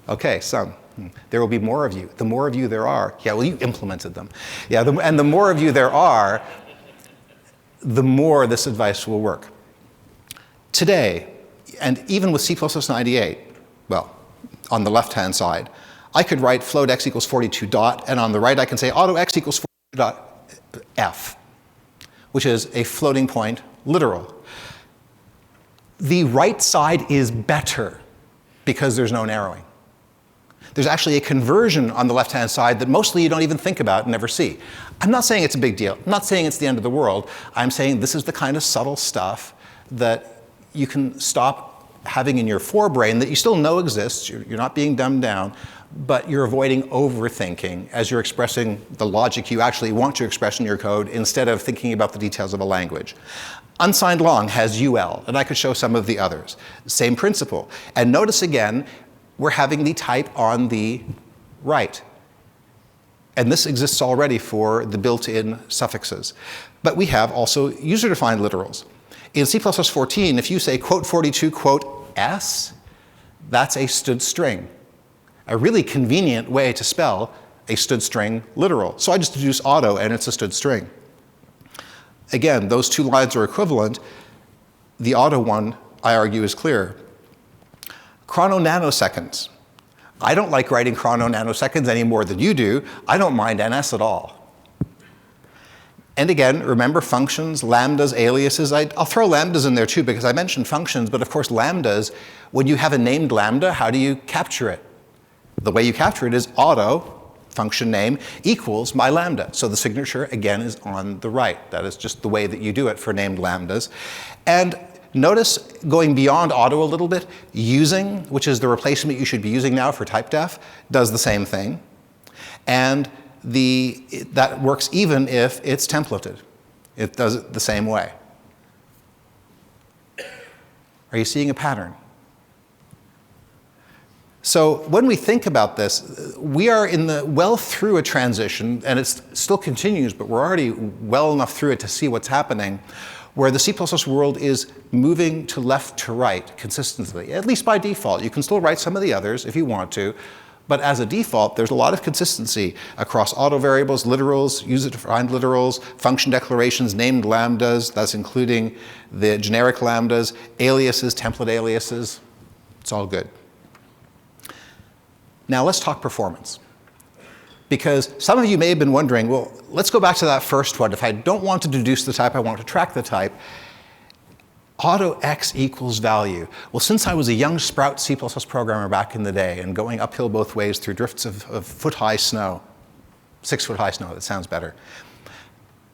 Speaker 1: Okay, some. There will be more of you. The more of you there are, yeah, well, you implemented them. Yeah, and the more of you there are, the more this advice will work. Today, and even with C++98, well, on the left-hand side, I could write float x equals 42 dot, and on the right I can say auto x equals 42 dot f, which is a floating point literal. The right side is better because there's no narrowing. There's actually a conversion on the left-hand side that mostly you don't even think about and never see. I'm not saying it's a big deal. I'm not saying it's the end of the world. I'm saying this is the kind of subtle stuff that you can stop having in your forebrain that you still know exists. You're not being dumbed down, but you're avoiding overthinking as you're expressing the logic you actually want to express in your code instead of thinking about the details of a language. Unsigned long has UL, and I could show some of the others. Same principle. And notice again, we're having the type on the right. And this exists already for the built-in suffixes. But we have also user-defined literals. In C++14, if you say quote 42 quote s, that's a stood string. A really convenient way to spell a stood string literal. So I just deduce auto and it's a stood string. Again, those two lines are equivalent. The auto one, I argue, is clear. Chrono nanoseconds. I don't like writing chrono nanoseconds any more than you do. I don't mind NS at all. And again, remember functions, lambdas, aliases. I'll throw lambdas in there too because I mentioned functions, but of course lambdas, when you have a named lambda, how do you capture it? The way you capture it is auto, function name, equals my lambda. So the signature, again, is on the right. That is just the way that you do it for named lambdas. And Notice going beyond auto a little bit, using, which is the replacement you should be using now for type def, does the same thing. And that works even if it's templated. It does it the same way. Are you seeing a pattern? So when we think about this, we are well through a transition, and it still continues, but we're already well enough through it to see what's happening, where the C++ world is moving to left to right consistently, at least by default. You can still write some of the others if you want to, but as a default, there's a lot of consistency across auto variables, literals, user-defined literals, function declarations, named lambdas, that's including the generic lambdas, aliases, template aliases. It's all good. Now let's talk performance. Because some of you may have been wondering, well, let's go back to that first one. If I don't want to deduce the type, I want to track the type. Auto x equals value. Well, since I was a young sprout C++ programmer back in the day and going uphill both ways through drifts of foot-high snow, 6-foot-high snow, that sounds better,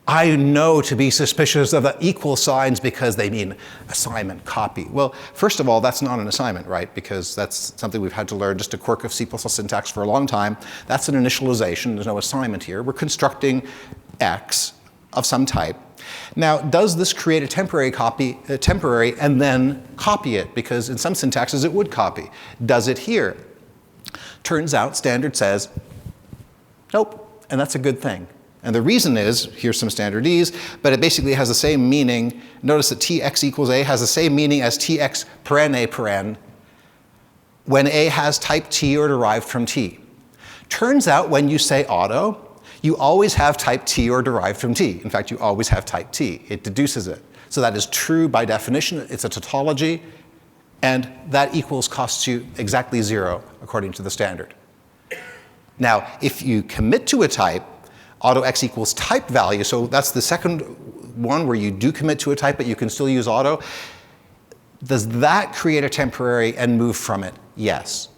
Speaker 1: I know to be suspicious of the equal signs because they mean assignment, copy. Well, first of all, that's not an assignment, right? Because that's something we've had to learn, just a quirk of C++ syntax for a long time. That's an initialization. There's no assignment here. We're constructing x of some type. Now, does this create a temporary and then copy it? Because in some syntaxes it would copy. Does it here? Turns out standard says, nope, and that's a good thing. And the reason is, here's some standard E's, but it basically has the same meaning. Notice that tx equals a has the same meaning as tx paren a paren when a has type t or derived from t. Turns out when you say auto, you always have type t or derived from t. In fact, you always have type t. It deduces it. So that is true by definition. It's a tautology. And that equals costs you exactly 0 according to the standard. Now, if you commit to a type, auto x equals type value, so that's the second one where you do commit to a type, but you can still use auto. Does that create a temporary and move from it? Yes.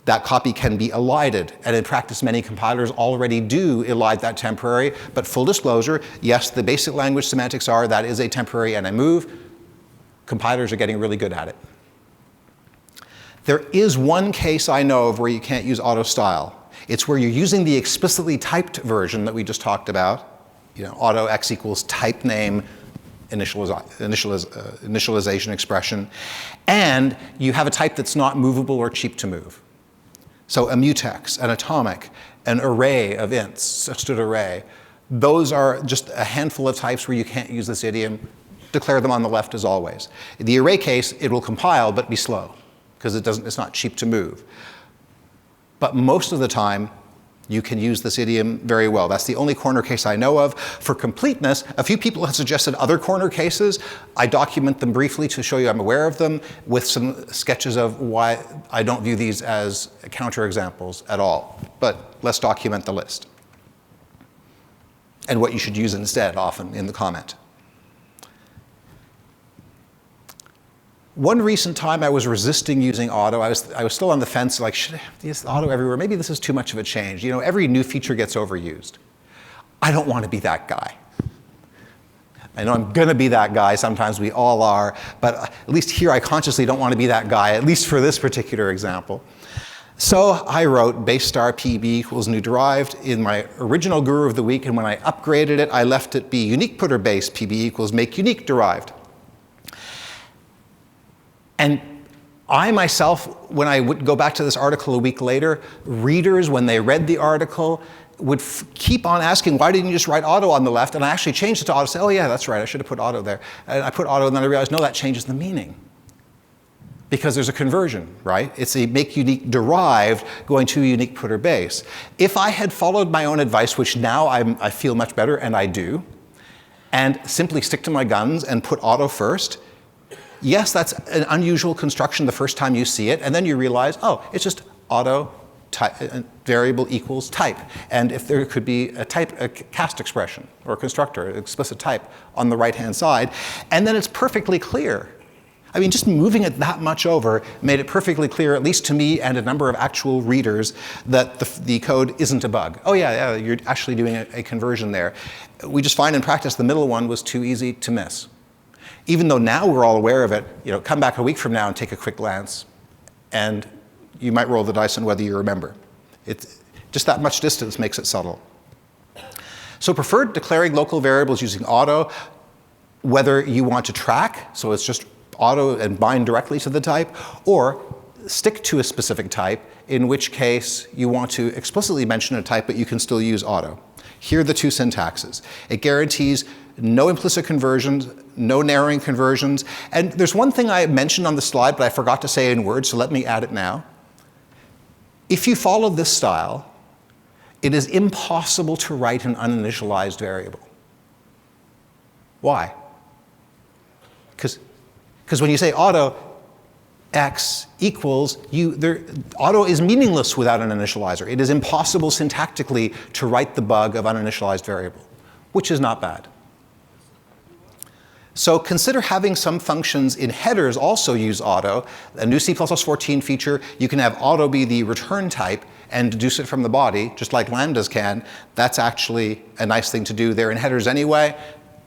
Speaker 1: That copy can be elided, and in practice many compilers already do elide that temporary, but full disclosure, yes, the basic language semantics are that is a temporary and a move. Compilers are getting really good at it. There is one case I know of where you can't use auto style. It's where you're using the explicitly typed version that we just talked about, auto x equals type name initialization expression, and you have a type that's not movable or cheap to move. So a mutex, an atomic, an array of ints, such an array, those are just a handful of types where you can't use this idiom. Declare them on the left as always. In the array case, it will compile but be slow because it's not cheap to move. But most of the time, you can use this idiom very well. That's the only corner case I know of. For completeness, a few people have suggested other corner cases. I document them briefly to show you I'm aware of them with some sketches of why I don't view these as counterexamples at all. But let's document the list. And what you should use instead, often in the comment. One recent time I was resisting using auto. I was still on the fence, like, should I use auto everywhere? Maybe this is too much of a change. Every new feature gets overused. I don't want to be that guy. I know I'm going to be that guy. Sometimes we all are. But at least here I consciously don't want to be that guy, at least for this particular example. So I wrote base star pb equals new derived in my original guru of the week. And when I upgraded it, I left it be unique putter base pb equals make unique derived. And I myself, when I would go back to this article a week later, readers, when they read the article, would keep on asking, why didn't you just write auto on the left? And I actually changed it to auto, say, oh yeah, that's right, I should have put auto there. And I put auto, and then I realized, no, that changes the meaning. Because there's a conversion, right? It's a make unique derived going to a unique putter base. If I had followed my own advice, which now I feel much better, and I do, and simply stick to my guns and put auto first, yes, that's an unusual construction the first time you see it, and then you realize, oh, it's just auto type, variable equals type. And if there could be a cast expression or a constructor, an explicit type on the right-hand side, and then it's perfectly clear. I mean, just moving it that much over made it perfectly clear, at least to me and a number of actual readers, that the code isn't a bug. Oh yeah, you're actually doing a conversion there. We just find in practice the middle one was too easy to miss. Even though now we're all aware of it, come back a week from now and take a quick glance, and you might roll the dice on whether you remember. Just that much distance makes it subtle. So prefer declaring local variables using auto, whether you want to track, so it's just auto and bind directly to the type, or stick to a specific type, in which case you want to explicitly mention a type, but you can still use auto. Here are the two syntaxes. It guarantees no implicit conversions, no narrowing conversions, and there's one thing I mentioned on the slide, but I forgot to say in words, so let me add it now. If you follow this style, it is impossible to write an uninitialized variable. Why? Because when you say auto x equals, auto is meaningless without an initializer. It is impossible syntactically to write the bug of uninitialized variable, which is not bad. So consider having some functions in headers also use auto. A new C++14 feature, you can have auto be the return type and deduce it from the body, just like lambdas can. That's actually a nice thing to do. They're in headers anyway,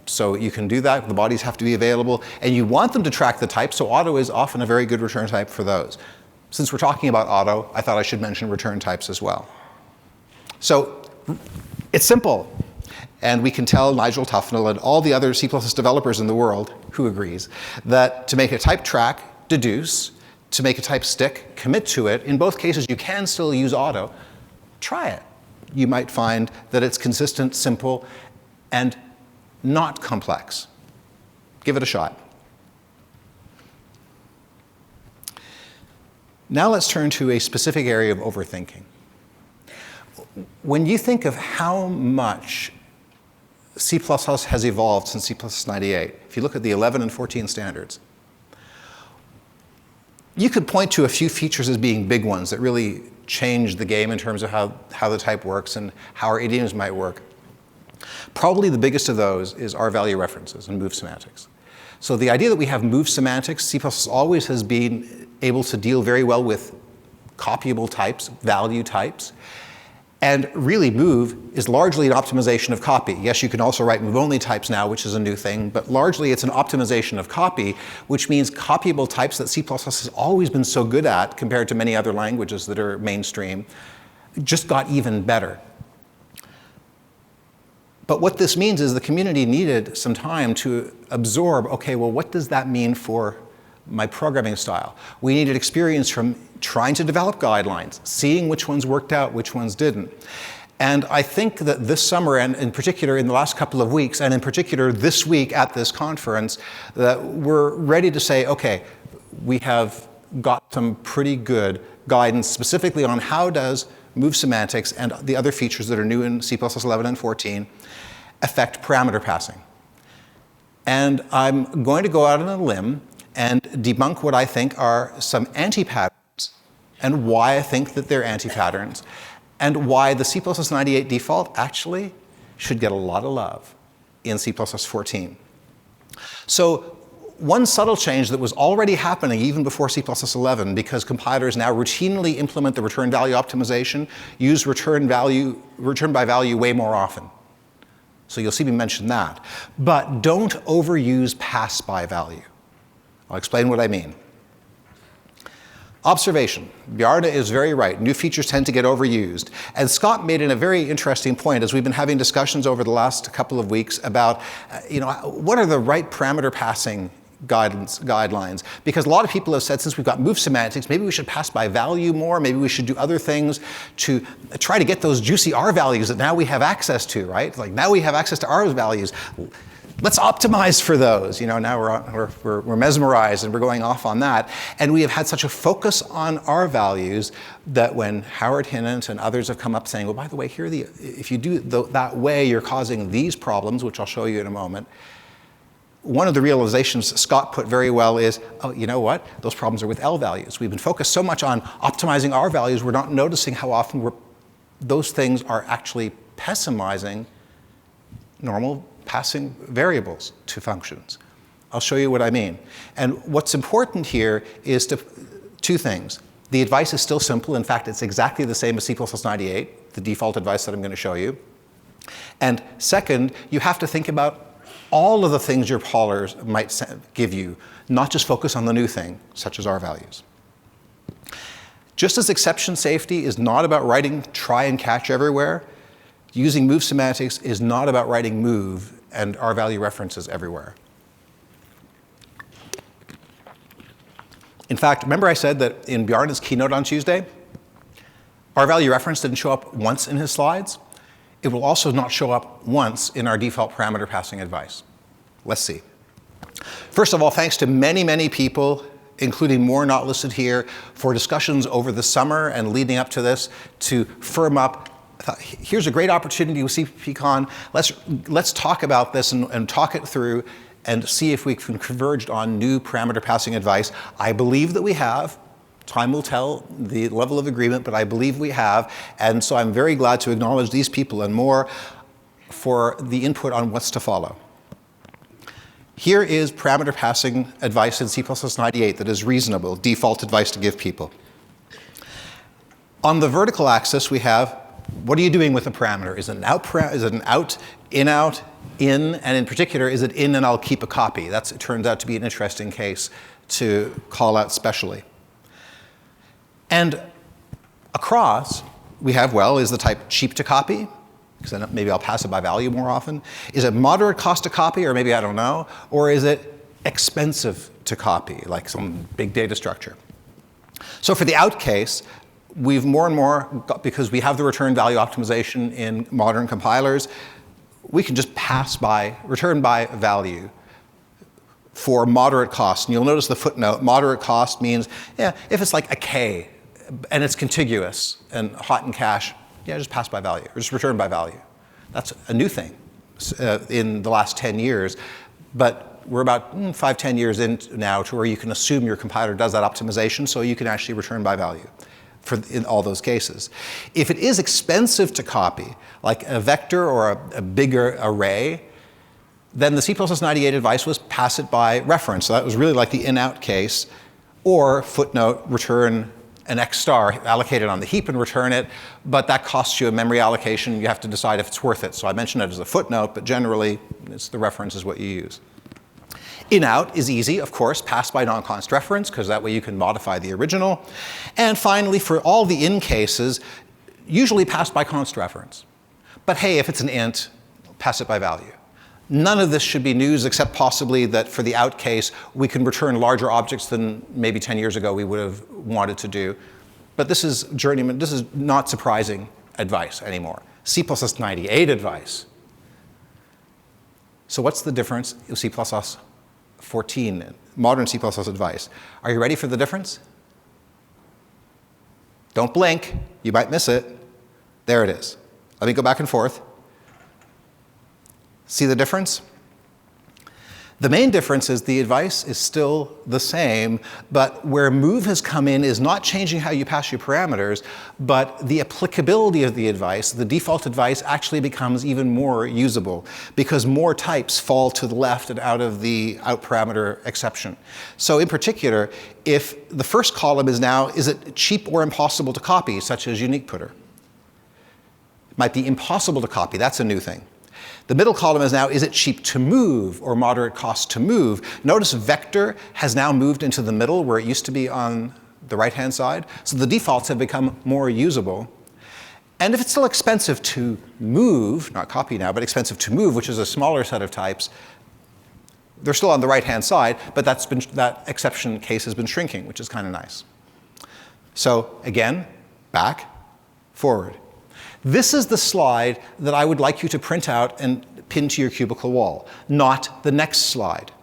Speaker 1: so you can do that. The bodies have to be available, and you want them to track the type, so auto is often a very good return type for those. Since we're talking about auto, I thought I should mention return types as well. So it's simple. And we can tell Nigel Tufnell and all the other C++ developers in the world who agrees that to make a type track, deduce, to make a type stick, commit to it. In both cases, you can still use auto. Try it. You might find that it's consistent, simple, and not complex. Give it a shot. Now let's turn to a specific area of overthinking. When you think of how much C++ has evolved since C++98. If you look at the 11 and 14 standards, you could point to a few features as being big ones that really changed the game in terms of how the type works and how our idioms might work. Probably the biggest of those is rvalue references and move semantics. So the idea that we have move semantics, C++ always has been able to deal very well with copyable types, value types. And really, move is largely an optimization of copy. Yes, you can also write move-only types now, which is a new thing, but largely it's an optimization of copy, which means copyable types that C++ has always been so good at compared to many other languages that are mainstream, just got even better. But what this means is the community needed some time to absorb, okay, well, what does that mean for my programming style? We needed experience from trying to develop guidelines, seeing which ones worked out, which ones didn't. And I think that this summer, and in particular in the last couple of weeks, and in particular this week at this conference, that we're ready to say, okay, we have got some pretty good guidance specifically on how does move semantics and the other features that are new in C++ 11 and 14 affect parameter passing. And I'm going to go out on a limb and debunk what I think are some anti-patterns and why I think that they're anti-patterns and why the C++98 default actually should get a lot of love in C++14. So one subtle change that was already happening even before C++11, because compilers now routinely implement the return value optimization, use return by value way more often. So you'll see me mention that. But don't overuse pass by value. I'll explain what I mean. Observation. Bjarne is very right. New features tend to get overused. And Scott made in a very interesting point as we've been having discussions over the last couple of weeks about, what are the right parameter passing guidelines? Because a lot of people have said, since we've got move semantics, maybe we should pass by value more, maybe we should do other things to try to get those juicy R values that now we have access to, right? Like now we have access to R values. Let's optimize for those. Now we're mesmerized and we're going off on that. And we have had such a focus on R values that when Howard Hinnant and others have come up saying, well, by the way, if you do that way, you're causing these problems, which I'll show you in a moment. One of the realizations Scott put very well is, oh, you know what? Those problems are with L values. We've been focused so much on optimizing R values, we're not noticing how often those things are actually pessimizing normal passing variables to functions. I'll show you what I mean. And what's important here is two things. The advice is still simple. In fact, it's exactly the same as C++98, the default advice that I'm going to show you. And second, you have to think about all of the things your pollers might give you, not just focus on the new thing, such as rvalues. Just as exception safety is not about writing try and catch everywhere, using move semantics is not about writing move and rvalue references everywhere. In fact, remember I said that in Bjarne's keynote on Tuesday, rvalue reference didn't show up once in his slides. It will also not show up once in our default parameter passing advice. Let's see. First of all, thanks to many, many people, including more not listed here, for discussions over the summer and leading up to this to firm up. I thought, here's a great opportunity with CppCon. Let's talk about this and talk it through and see if we can converge on new parameter passing advice. I believe that we have. Time will tell the level of agreement, but I believe we have. And so I'm very glad to acknowledge these people and more for the input on what's to follow. Here is parameter passing advice in C++98 that is reasonable, default advice to give people. On the vertical axis, we have, what are you doing with a parameter? Is it an out, in out, in, and in particular, is it in and I'll keep a copy? It turns out to be an interesting case to call out specially. And across, we have, well, is the type cheap to copy? Because then maybe I'll pass it by value more often. Is it moderate cost to copy, or maybe I don't know? Or is it expensive to copy, like some big data structure? So for the out case, we've more and more, because we have the return value optimization in modern compilers, we can just pass by, return by value for moderate cost. And you'll notice the footnote, moderate cost means, yeah, if it's like a K, and it's contiguous and hot in cache, yeah, just pass by value, or just return by value. That's a new thing in the last 10 years. But we're about 5-10 years in now to where you can assume your compiler does that optimization, so you can actually return by value in all those cases. If it is expensive to copy, like a vector or a bigger array, then the C++98 advice was pass it by reference. So that was really like the in-out case, or footnote, return an X star, allocate it on the heap and return it, but that costs you a memory allocation. You have to decide if it's worth it. So I mentioned it as a footnote, but generally, the reference is what you use. In-out is easy, of course, pass by non-const reference, because that way you can modify the original. And finally, for all the in cases, usually pass by const reference. But hey, if it's an int, pass it by value. None of this should be news, except possibly that for the out case, we can return larger objects than maybe 10 years ago we would have wanted to do. But this is journeyman, this is not surprising advice anymore. C++98 advice. So what's the difference with C++14, modern C++ advice? Are you ready for the difference? Don't blink, you might miss it. There it is. Let me go back and forth. See the difference? The main difference is the advice is still the same, but where move has come in is not changing how you pass your parameters, but the applicability of the advice, the default advice, actually becomes even more usable because more types fall to the left and out of the out parameter exception. So in particular, if the first column is now, is it cheap or impossible to copy, such as unique putter? It might be impossible to copy, that's a new thing. The middle column is now, is it cheap to move or moderate cost to move? Notice vector has now moved into the middle where it used to be on the right-hand side. So the defaults have become more usable. And if it's still expensive to move, not copy now, but expensive to move, which is a smaller set of types, they're still on the right-hand side, but that exception case has been shrinking, which is kind of nice. So again, back, forward. This is the slide that I would like you to print out and pin to your cubicle wall, not the next slide.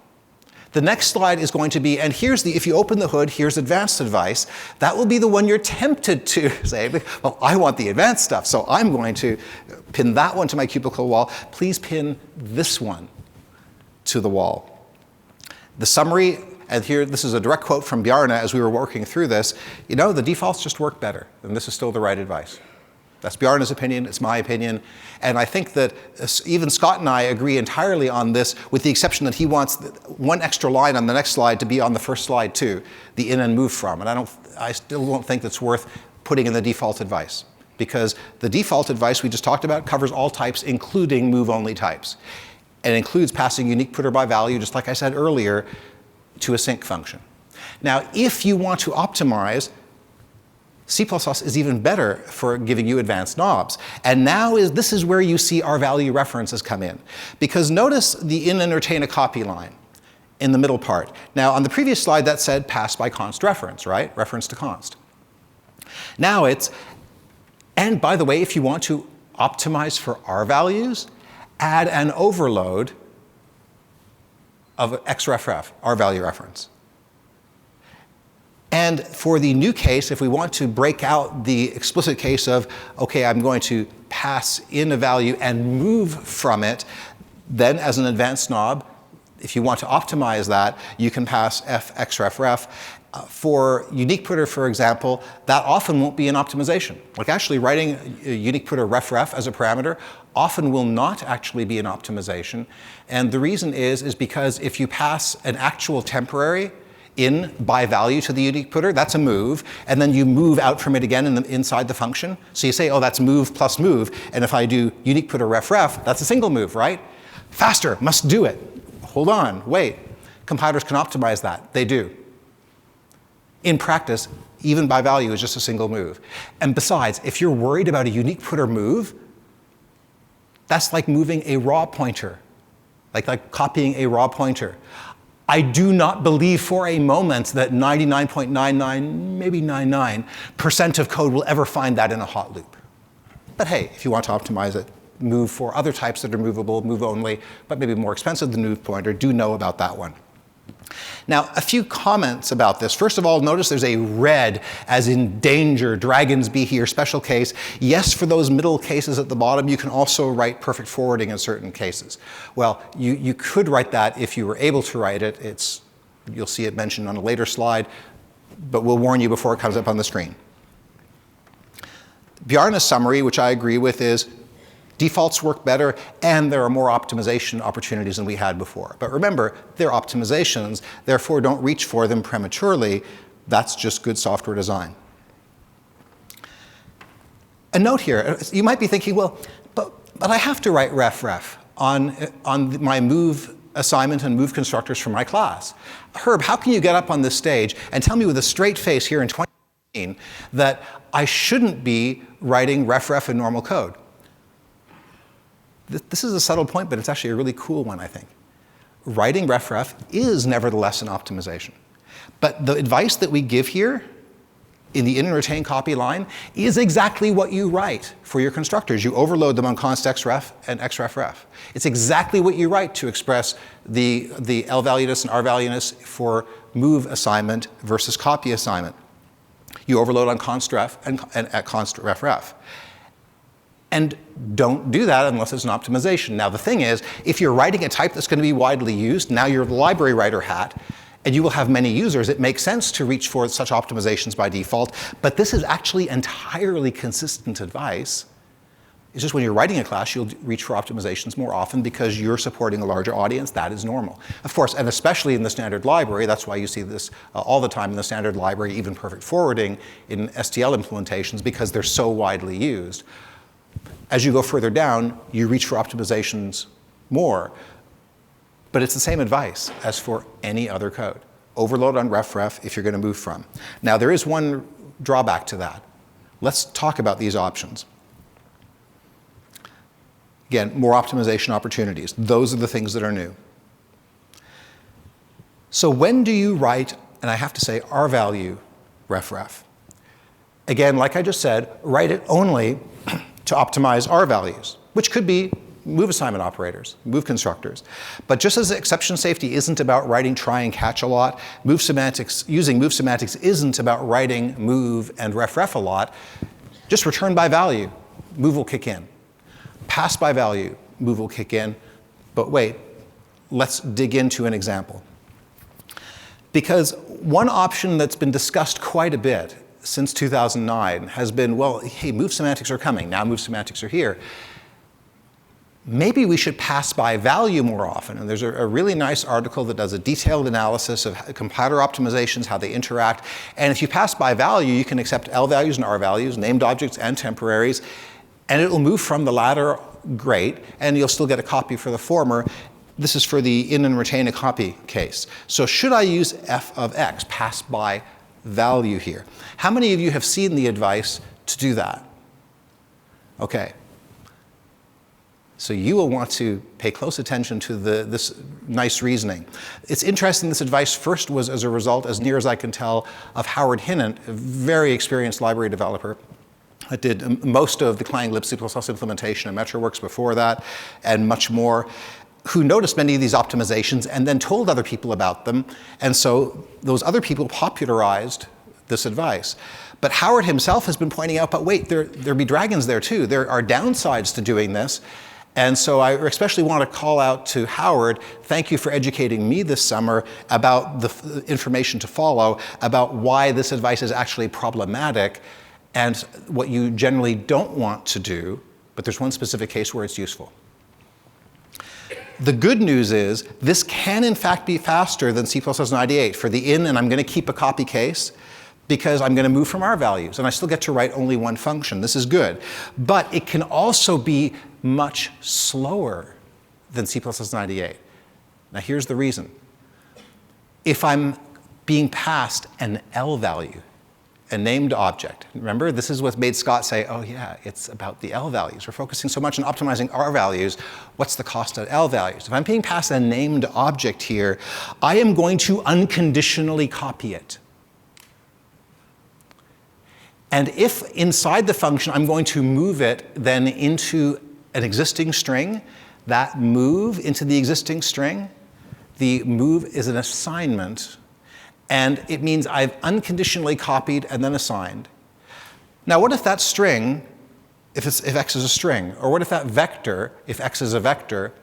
Speaker 1: The next slide is going to be, and here's the, if you open the hood, here's advanced advice. That will be the one you're tempted to say, well, I want the advanced stuff, so I'm going to pin that one to my cubicle wall. Please pin this one to the wall. The summary, and here, this is a direct quote from Bjarne as we were working through this, you know, the defaults just work better, and this is still the right advice. That's Bjarne's opinion, it's my opinion, and I think that even Scott and I agree entirely on this, with the exception that he wants one extra line on the next slide to be on the first slide too, the in and move from, and I still don't think that's worth putting in the default advice, because the default advice we just talked about covers all types, including move-only types. and includes passing unique putter by value, just like I said earlier, to a sync function. Now, if you want to optimize, C++ is even better for giving you advanced knobs. And now this is where you see rvalue references come in. Because notice the in and retain a copy line in the middle part. Now, on the previous slide, that said pass by const reference, right? Reference to const. Now it's, and by the way, if you want to optimize for R values, add an overload of xref, rvalue reference. And for the new case, if we want to break out the explicit case of, okay, I'm going to pass in a value and move from it, then as an advanced knob, if you want to optimize that, you can pass xref. For unique putter, for example, that often won't be an optimization. Like actually writing a unique putter ref as a parameter often will not actually be an optimization. And the reason is because if you pass an actual temporary in by value to the unique putter, that's a move, and then you move out from it again inside the function. So you say, oh, that's move plus move, and if I do unique putter ref, that's a single move, right? Faster, must do it. Hold on, wait. Compilers can optimize that, they do. In practice, even by value is just a single move. And besides, if you're worried about a unique putter move, that's like moving a raw pointer, like copying a raw pointer. I do not believe for a moment that 99.99, maybe 99% of code will ever find that in a hot loop. But hey, if you want to optimize it, move for other types that are movable, move only, but maybe more expensive than move pointer, do know about that one. Now, a few comments about this. First of all, notice there's a red, as in danger, dragons be here, special case. Yes, for those middle cases at the bottom, you can also write perfect forwarding in certain cases. Well, you could write that if you were able to write it. You'll see it mentioned on a later slide, but we'll warn you before it comes up on the screen. Bjarne's summary, which I agree with, is defaults work better, and there are more optimization opportunities than we had before. But remember, they're optimizations, therefore don't reach for them prematurely. That's just good software design. A note here, you might be thinking, well, but I have to write ref on my move assignment and move constructors for my class. Herb, how can you get up on this stage and tell me with a straight face here in 2019 that I shouldn't be writing ref in normal code? This is a subtle point, but it's actually a really cool one, I think. Writing ref is nevertheless an optimization. But the advice that we give here in the in and retain copy line is exactly what you write for your constructors. You overload them on const xref and xref. It's exactly what you write to express the lvalueness and rvalueness for move assignment versus copy assignment. You overload on const ref and at const ref. And don't do that unless it's an optimization. Now the thing is, if you're writing a type that's going to be widely used, now you're the library writer hat, and you will have many users, it makes sense to reach for such optimizations by default, but this is actually entirely consistent advice. It's just when you're writing a class, you'll reach for optimizations more often because you're supporting a larger audience. That is normal. Of course, and especially in the standard library, that's why you see this all the time in the standard library, even perfect forwarding in STL implementations, because they're so widely used. As you go further down, you reach for optimizations more, but it's the same advice as for any other code. Overload on ref if you're going to move from. Now, there is one drawback to that. Let's talk about these options. Again, more optimization opportunities. Those are the things that are new. So when do you write, and I have to say, rvalue ref? Again, like I just said, write it only to optimize R values, which could be move assignment operators, move constructors. But just as exception safety isn't about writing try and catch a lot, using move semantics isn't about writing move and ref a lot, just return by value, move will kick in. Pass by value, move will kick in. But wait, let's dig into an example. Because one option that's been discussed quite a bit since 2009 has been, well, hey, move semantics are coming. Now move semantics are here. Maybe we should pass by value more often. And there's a really nice article that does a detailed analysis of compiler optimizations, how they interact. And if you pass by value, you can accept L values and R values, named objects and temporaries, and it will move from the latter, great, and you'll still get a copy for the former. This is for the in and retain a copy case. So should I use f of x, pass by value here? How many of you have seen the advice to do that? Okay. So you will want to pay close attention to this nice reasoning. It's interesting, this advice first was as a result, as near as I can tell, of Howard Hinnant, a very experienced library developer. I did most of the Clang lib C++ implementation in MetroWorks before that, and much more, who noticed many of these optimizations and then told other people about them. And so those other people popularized this advice. But Howard himself has been pointing out, but wait, there be dragons there too. There are downsides to doing this. And so I especially want to call out to Howard, thank you for educating me this summer about the information to follow, about why this advice is actually problematic and what you generally don't want to do, but there's one specific case where it's useful. The good news is this can in fact be faster than C++98 for the in, and I'm going to keep a copy case because I'm going to move from rvalues, and I still get to write only one function. This is good. But it can also be much slower than C++98. Now here's the reason. If I'm being passed an L value, a named object, remember this is what made Scott say, oh yeah, it's about the L values. We're focusing so much on optimizing R values. What's the cost of L values? If I'm being passed a named object here, I am going to unconditionally copy it. And if inside the function I'm going to move it then into an existing string, that move into the existing string, the move is an assignment, and it means I've unconditionally copied and then assigned. Now what if that string, if x is a string, or what if that vector, if x is a vector,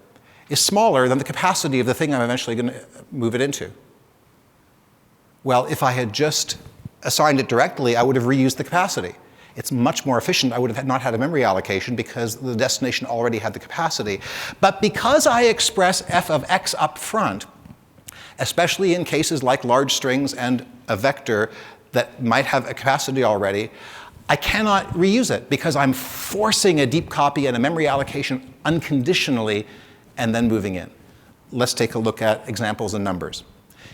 Speaker 1: is smaller than the capacity of the thing I'm eventually going to move it into? Well, if I had just assigned it directly, I would have reused the capacity. It's much more efficient. I would have not had a memory allocation because the destination already had the capacity. But because I express f of x up front, especially in cases like large strings and a vector that might have a capacity already, I cannot reuse it because I'm forcing a deep copy and a memory allocation unconditionally and then moving in. Let's take a look at examples and numbers.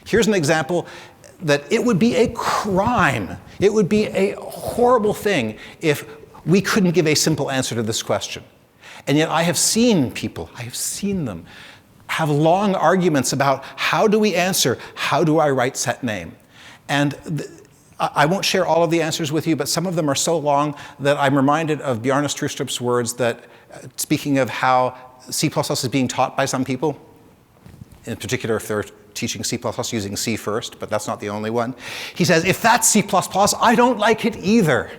Speaker 1: Here's an example that it would be a crime, it would be a horrible thing if we couldn't give a simple answer to this question. And yet I have seen people, I have seen them, have long arguments about how do we answer, how do I write set name? And I won't share all of the answers with you, but some of them are so long that I'm reminded of Bjarne Strustrup's words that, speaking of how C++ is being taught by some people, in particular if they're teaching C++ using C first, but that's not the only one. He says, if that's C++, I don't like it either.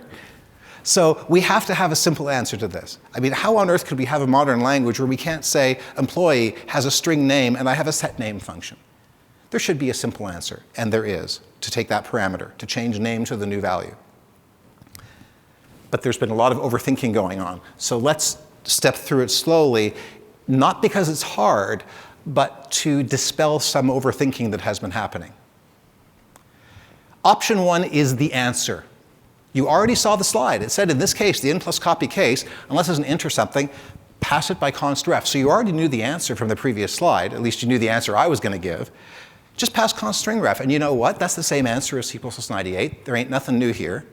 Speaker 1: So we have to have a simple answer to this. I mean, how on earth could we have a modern language where we can't say employee has a string name and I have a set name function? There should be a simple answer, and there is, to take that parameter, to change name to the new value. But there's been a lot of overthinking going on. So let's step through it slowly, not because it's hard, but to dispel some overthinking that has been happening. Option one is the answer. You already saw the slide. It said in this case, the in plus copy case, unless there's an int or something, pass it by const ref. So you already knew the answer from the previous slide. At least you knew the answer I was going to give. Just pass const string ref. And you know what? That's the same answer as C++98. There ain't nothing new here.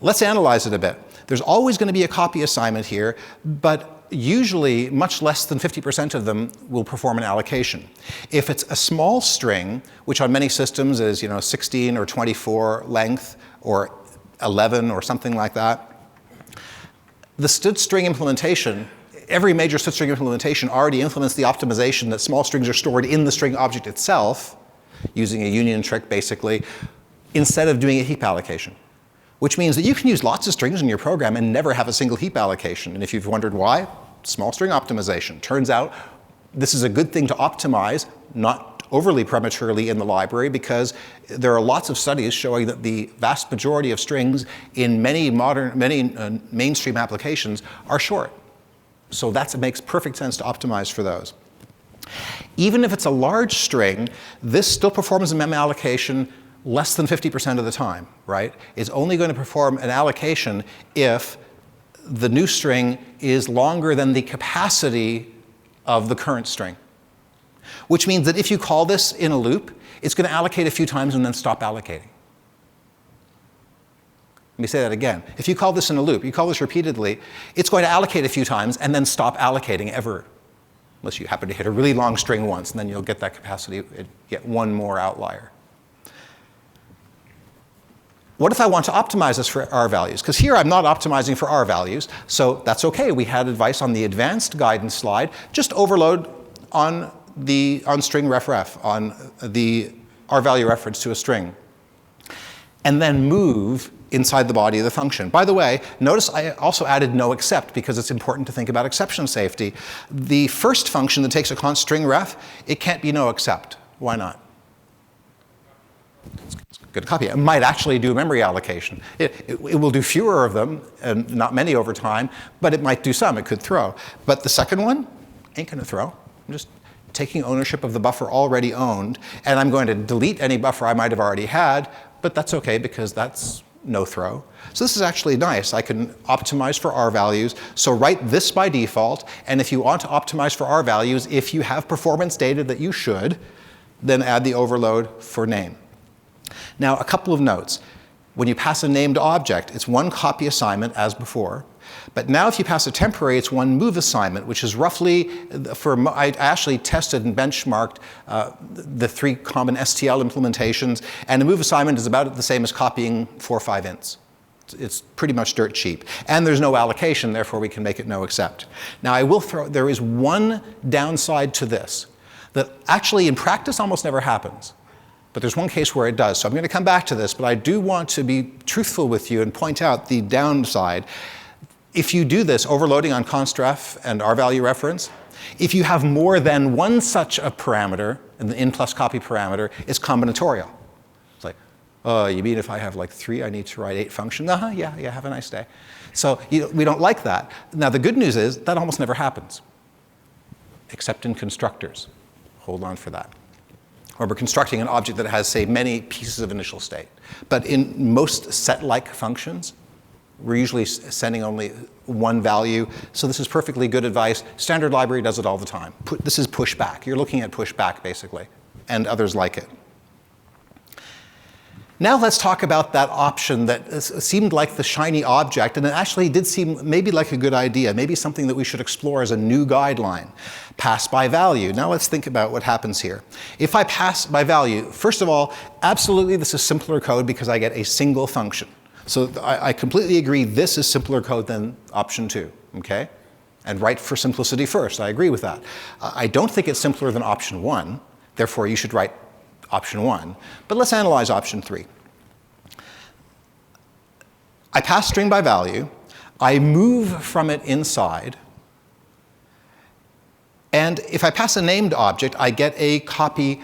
Speaker 1: Let's analyze it a bit. There's always going to be a copy assignment here, but usually much less than 50% of them will perform an allocation. If it's a small string, which on many systems is 16 or 24 length or 11 or something like that, the std string implementation, every major std string implementation already implements the optimization that small strings are stored in the string object itself, using a union trick basically, instead of doing a heap allocation. Which means that you can use lots of strings in your program and never have a single heap allocation. And if you've wondered why, small string optimization. Turns out this is a good thing to optimize, not overly prematurely in the library, because there are lots of studies showing that the vast majority of strings in many mainstream applications are short. So it makes perfect sense to optimize for those. Even if it's a large string, this still performs a mem allocation less than 50% of the time, right? It's only going to perform an allocation if the new string is longer than the capacity of the current string. which means that if you call this in a loop, it's going to allocate a few times and then stop allocating. Let me say that again. If you call this in a loop, you call this repeatedly, it's going to allocate a few times and then stop allocating ever. Unless you happen to hit a really long string once, and then you'll get that capacity, get one more outlier. What if I want to optimize this for R values? Because here I'm not optimizing for R values, so that's okay. We had advice on the advanced guidance slide. Just overload on string ref, on the R value reference to a string, and then move inside the body of the function. By the way, notice I also added no except because it's important to think about exception safety. The first function that takes a const string ref, it can't be no except. Why not? It's a good copy. It might actually do memory allocation. It will do fewer of them, and not many over time, but it might do some. It could throw. But the second one ain't going to throw. I'm just taking ownership of the buffer already owned, and I'm going to delete any buffer I might have already had, but that's okay because that's no throw. So this is actually nice. I can optimize for R values. So write this by default, and if you want to optimize for R values, if you have performance data that you should, then add the overload for name. Now, a couple of notes. When you pass a named object, it's one copy assignment as before. But now if you pass a temporary, it's one move assignment, which is roughly, I actually tested and benchmarked the 3 common STL implementations, and a move assignment is about the same as copying 4 or 5 ints. It's pretty much dirt cheap. And there's no allocation, therefore we can make it no except. Now I will throw, there is one downside to this that actually in practice almost never happens. But there's one case where it does. So I'm going to come back to this, but I do want to be truthful with you and point out the downside. If you do this, overloading on const ref and R value reference, if you have more than one such a parameter, and the in plus copy parameter, it's combinatorial. It's like, oh, you mean if I have like 3, I need to write 8 functions? Yeah, have a nice day. So we don't like that. Now the good news is that almost never happens, except in constructors. Hold on for that. Or we're constructing an object that has, say, many pieces of initial state. But in most set-like functions, we're usually sending only one value. So this is perfectly good advice. Standard library does it all the time. This is pushback. You're looking at pushback, basically, and others like it. Now let's talk about that option that seemed like the shiny object, and it actually did seem maybe like a good idea, maybe something that we should explore as a new guideline. Pass by value. Now let's think about what happens here. If I pass by value, first of all, absolutely this is simpler code because I get a single function. So I completely agree this is simpler code than option 2, okay? And write for simplicity first, I agree with that. I don't think it's simpler than option 1, therefore you should write option 1. But let's analyze option 3. I pass string by value, I move from it inside, and if I pass a named object, I get a copy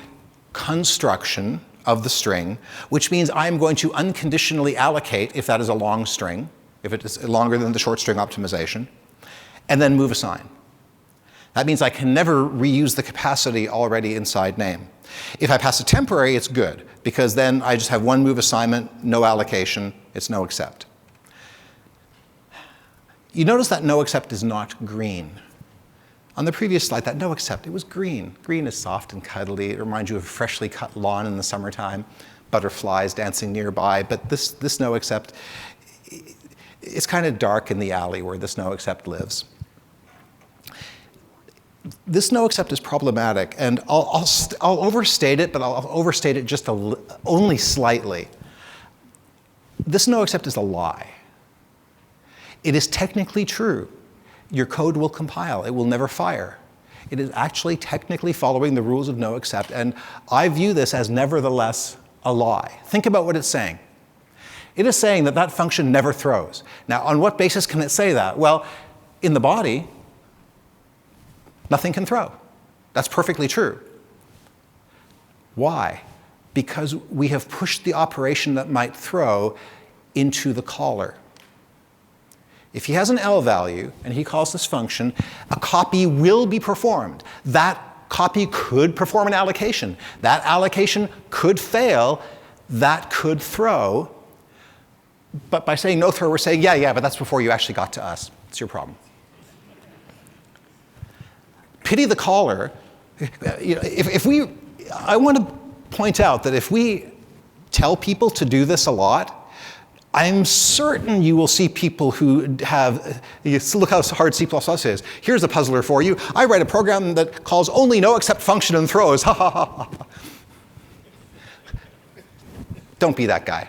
Speaker 1: construction of the string, which means I'm going to unconditionally allocate if that is a long string, if it is longer than the short string optimization, and then move assign. That means I can never reuse the capacity already inside name. If I pass a temporary, it's good, because then I just have one move assignment, no allocation, it's no except. You notice that no except is not green. On the previous slide, that no except, it was green. Green is soft and cuddly. It reminds you of a freshly cut lawn in the summertime, butterflies dancing nearby. But this no except, it's kind of dark in the alley where this no except lives. This no except is problematic, and I'll overstate it, but I'll overstate it just only slightly. This no except is a lie. It is technically true. Your code will compile. It will never fire. It is actually technically following the rules of no except, and I view this as nevertheless a lie. Think about what it's saying. It is saying that that function never throws. Now, on what basis can it say that? Well, in the body, nothing can throw. That's perfectly true. Why? Because we have pushed the operation that might throw into the caller. If he has an L value and he calls this function, a copy will be performed. That copy could perform an allocation. That allocation could fail. That could throw. But by saying no throw, we're saying, yeah, but that's before you actually got to us. It's your problem. Pity the caller I want to point out that if we tell people to do this a lot, I'm certain you will see people who have, look how hard C++ is. Here's a puzzler for you. I write a program that calls only no except function and throws. Ha ha ha ha. Don't be that guy.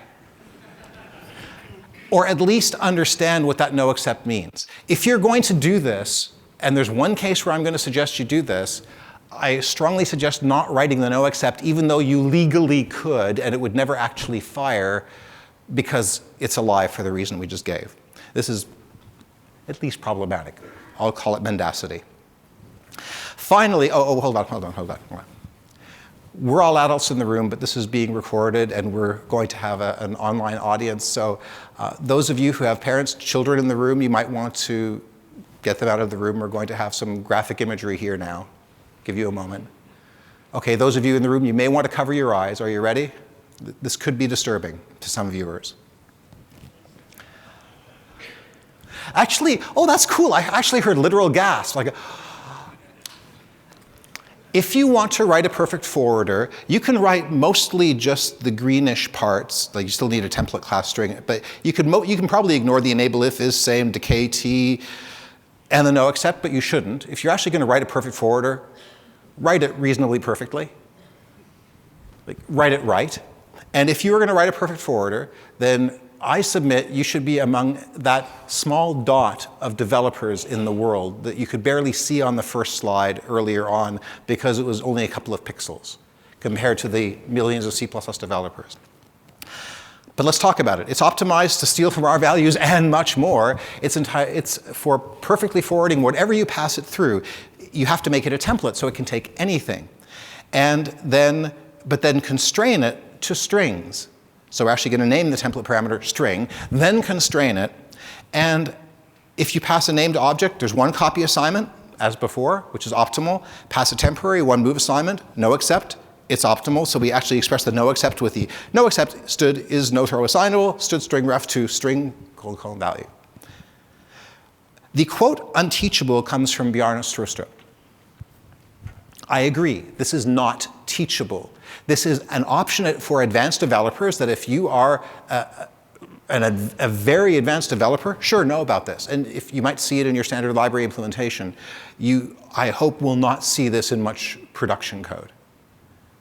Speaker 1: Or at least understand what that no except means. If you're going to do this, and there's one case where I'm going to suggest you do this, I strongly suggest not writing the no except, even though you legally could, and it would never actually fire, because it's a lie for the reason we just gave. This is at least problematic. I'll call it mendacity. Finally, hold on. We're all adults in the room, but this is being recorded, and we're going to have an online audience. So those of you who have parents, children in the room, you might want to get them out of the room. We're going to have some graphic imagery here now. Give you a moment. Okay, those of you in the room, you may want to cover your eyes. Are you ready? This could be disturbing to some viewers. Actually, oh, that's cool. I actually heard literal gasp. If you want to write a perfect forwarder, you can write mostly just the greenish parts. Like, you still need a template class string, but you can probably ignore the enable if is same decay t and the no except, but you shouldn't. If you're actually going to write a perfect forwarder, write it reasonably perfectly. Like, write it right. And if you were going to write a perfect forwarder, then I submit you should be among that small dot of developers in the world that you could barely see on the first slide earlier on because it was only a couple of pixels compared to the millions of C++ developers. But let's talk about it. It's optimized to steal from rvalues and much more. It's for perfectly forwarding whatever you pass it through. You have to make it a template so it can take anything. But then constrain it to strings. So we're actually going to name the template parameter string, then constrain it. And if you pass a named object, there's one copy assignment, as before, which is optimal. Pass a temporary, one move assignment, no except, it's optimal. So we actually express the no except with the no except stood is no throw assignable, stood string ref to string colon value. The quote unteachable comes from Bjarne Stroustrup. I agree, this is not teachable. This is an option for advanced developers that if you are a very advanced developer, sure, know about this. And if you might see it in your standard library implementation, you, I hope, will not see this in much production code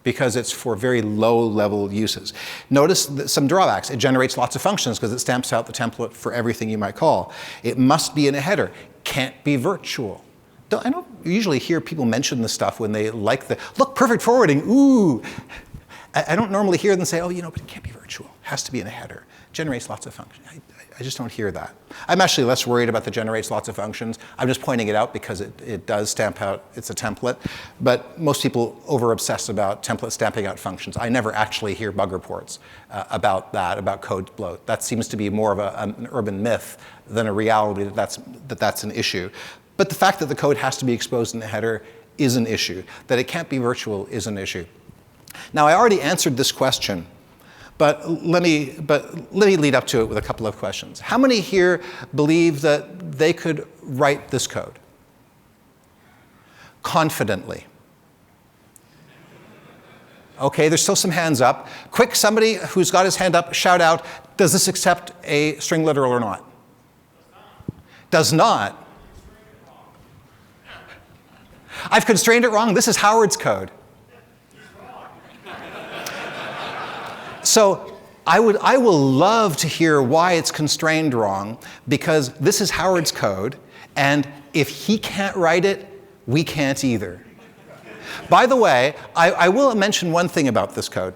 Speaker 1: because it's for very low-level uses. Notice some drawbacks. It generates lots of functions because it stamps out the template for everything you might call. It must be in a header. Can't be virtual. I don't usually hear people mention this stuff when they like look, perfect forwarding, ooh. I don't normally hear them say, oh, but it can't be virtual. It has to be in a header. It generates lots of functions. I just don't hear that. I'm actually less worried about the generates lots of functions. I'm just pointing it out because it does stamp out, it's a template. But most people over-obsess about template stamping out functions. I never actually hear bug reports about that, about code bloat. That seems to be more of an urban myth than a reality that that's an issue. But the fact that the code has to be exposed in the header is an issue. That it can't be virtual is an issue. Now, I already answered this question, but let me lead up to it with a couple of questions. How many here believe that they could write this code confidently? Okay, there's still some hands up. Quick, somebody who's got his hand up, shout out, does this accept a string literal or not? Does not. I've constrained it wrong. This is Howard's code. So I will love to hear why it's constrained wrong, because this is Howard's code, and if he can't write it, we can't either. By the way, I will mention one thing about this code.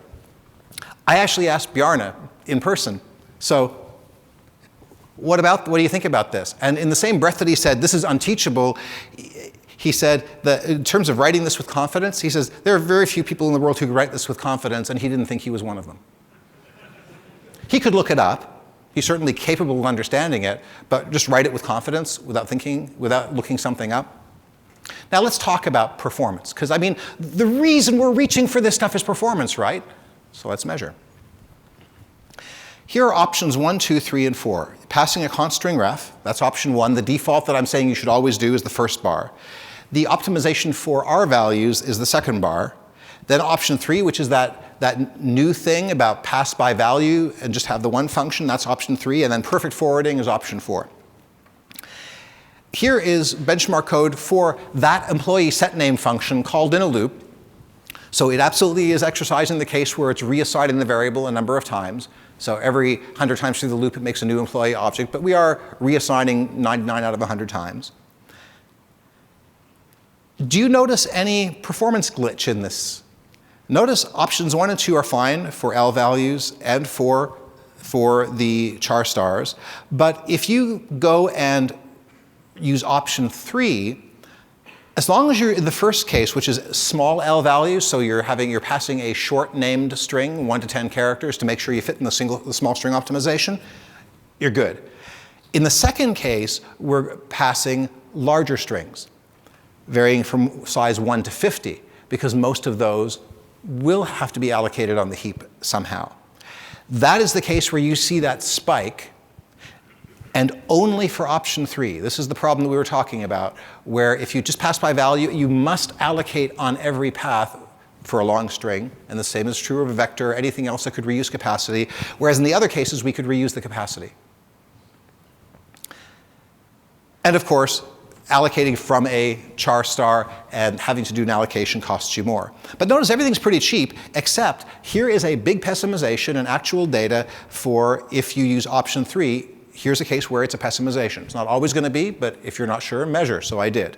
Speaker 1: I actually asked Bjarne in person, so what do you think about this? And in the same breath that he said, this is unteachable, he said that in terms of writing this with confidence, he says, there are very few people in the world who could write this with confidence, and he didn't think he was one of them. He could look it up. He's certainly capable of understanding it, but just write it with confidence without thinking, without looking something up. Now let's talk about performance, because I mean, the reason we're reaching for this stuff is performance, right? So let's measure. Here are options 1, 2, 3, and 4. Passing a const string ref, that's option 1. The default that I'm saying you should always do is the first bar. The optimization for R values is the second bar. Then option 3, which is that new thing about pass by value and just have the one function, that's option 3. And then perfect forwarding is option 4. Here is benchmark code for that employee setName function called in a loop. So it absolutely is exercising the case where it's reassigning the variable a number of times. So every 100 times through the loop, it makes a new employee object. But we are reassigning 99 out of 100 times. Do you notice any performance glitch in this? Notice options 1 and 2 are fine for L values and for the char stars. But if you go and use option 3, as long as you're in the first case, which is small L values, so you're passing a short named string, 1 to 10 characters, to make sure you fit in the small string optimization, you're good. In the second case, we're passing larger strings, varying from size 1 to 50, because most of those will have to be allocated on the heap somehow. That is the case where you see that spike, and only for option 3. This is the problem that we were talking about, where if you just pass by value, you must allocate on every path for a long string, and the same is true of a vector, anything else that could reuse capacity, whereas in the other cases, we could reuse the capacity. And of course, allocating from a char star and having to do an allocation costs you more. But notice everything's pretty cheap, except here is a big pessimization and actual data for if you use option 3. Here's a case where it's a pessimization. It's not always going to be, but if you're not sure, measure. So I did.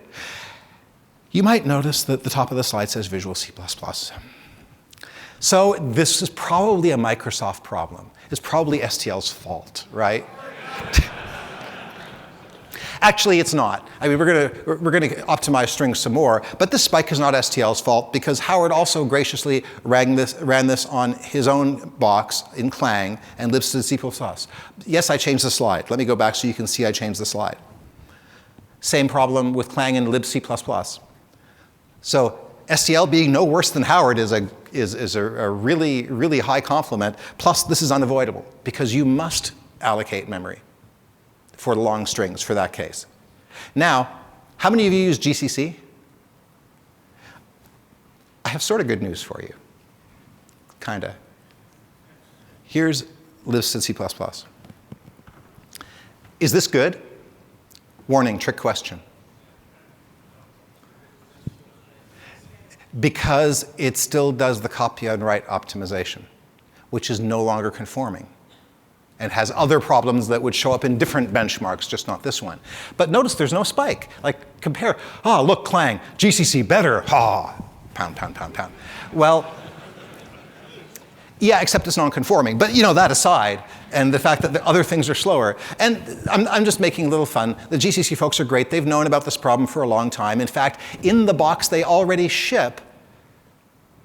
Speaker 1: You might notice that the top of the slide says Visual C++. So this is probably a Microsoft problem. It's probably STL's fault, right? Actually, it's not. I mean, we're going to optimize strings some more, but this spike is not STL's fault because Howard also graciously ran this on his own box in Clang and libstd C++. Yes, I changed the slide. Let me go back so you can see I changed the slide. Same problem with Clang and lib C++. So STL being no worse than Howard is a really, really high compliment. Plus, this is unavoidable because you must allocate memory for the long strings for that case. Now, how many of you use GCC? I have sort of good news for you. Kinda. Here's libstd C++. Is this good? Warning, trick question. Because it still does the copy and write optimization, which is no longer conforming, and has other problems that would show up in different benchmarks, just not this one. But notice there's no spike. Like, compare, oh, look, Clang, GCC better, pound, pound, pound, pound. Well, yeah, except it's non-conforming. But you know, that aside, and the fact that the other things are slower. And I'm just making a little fun. The GCC folks are great. They've known about this problem for a long time. In fact, in the box, they already ship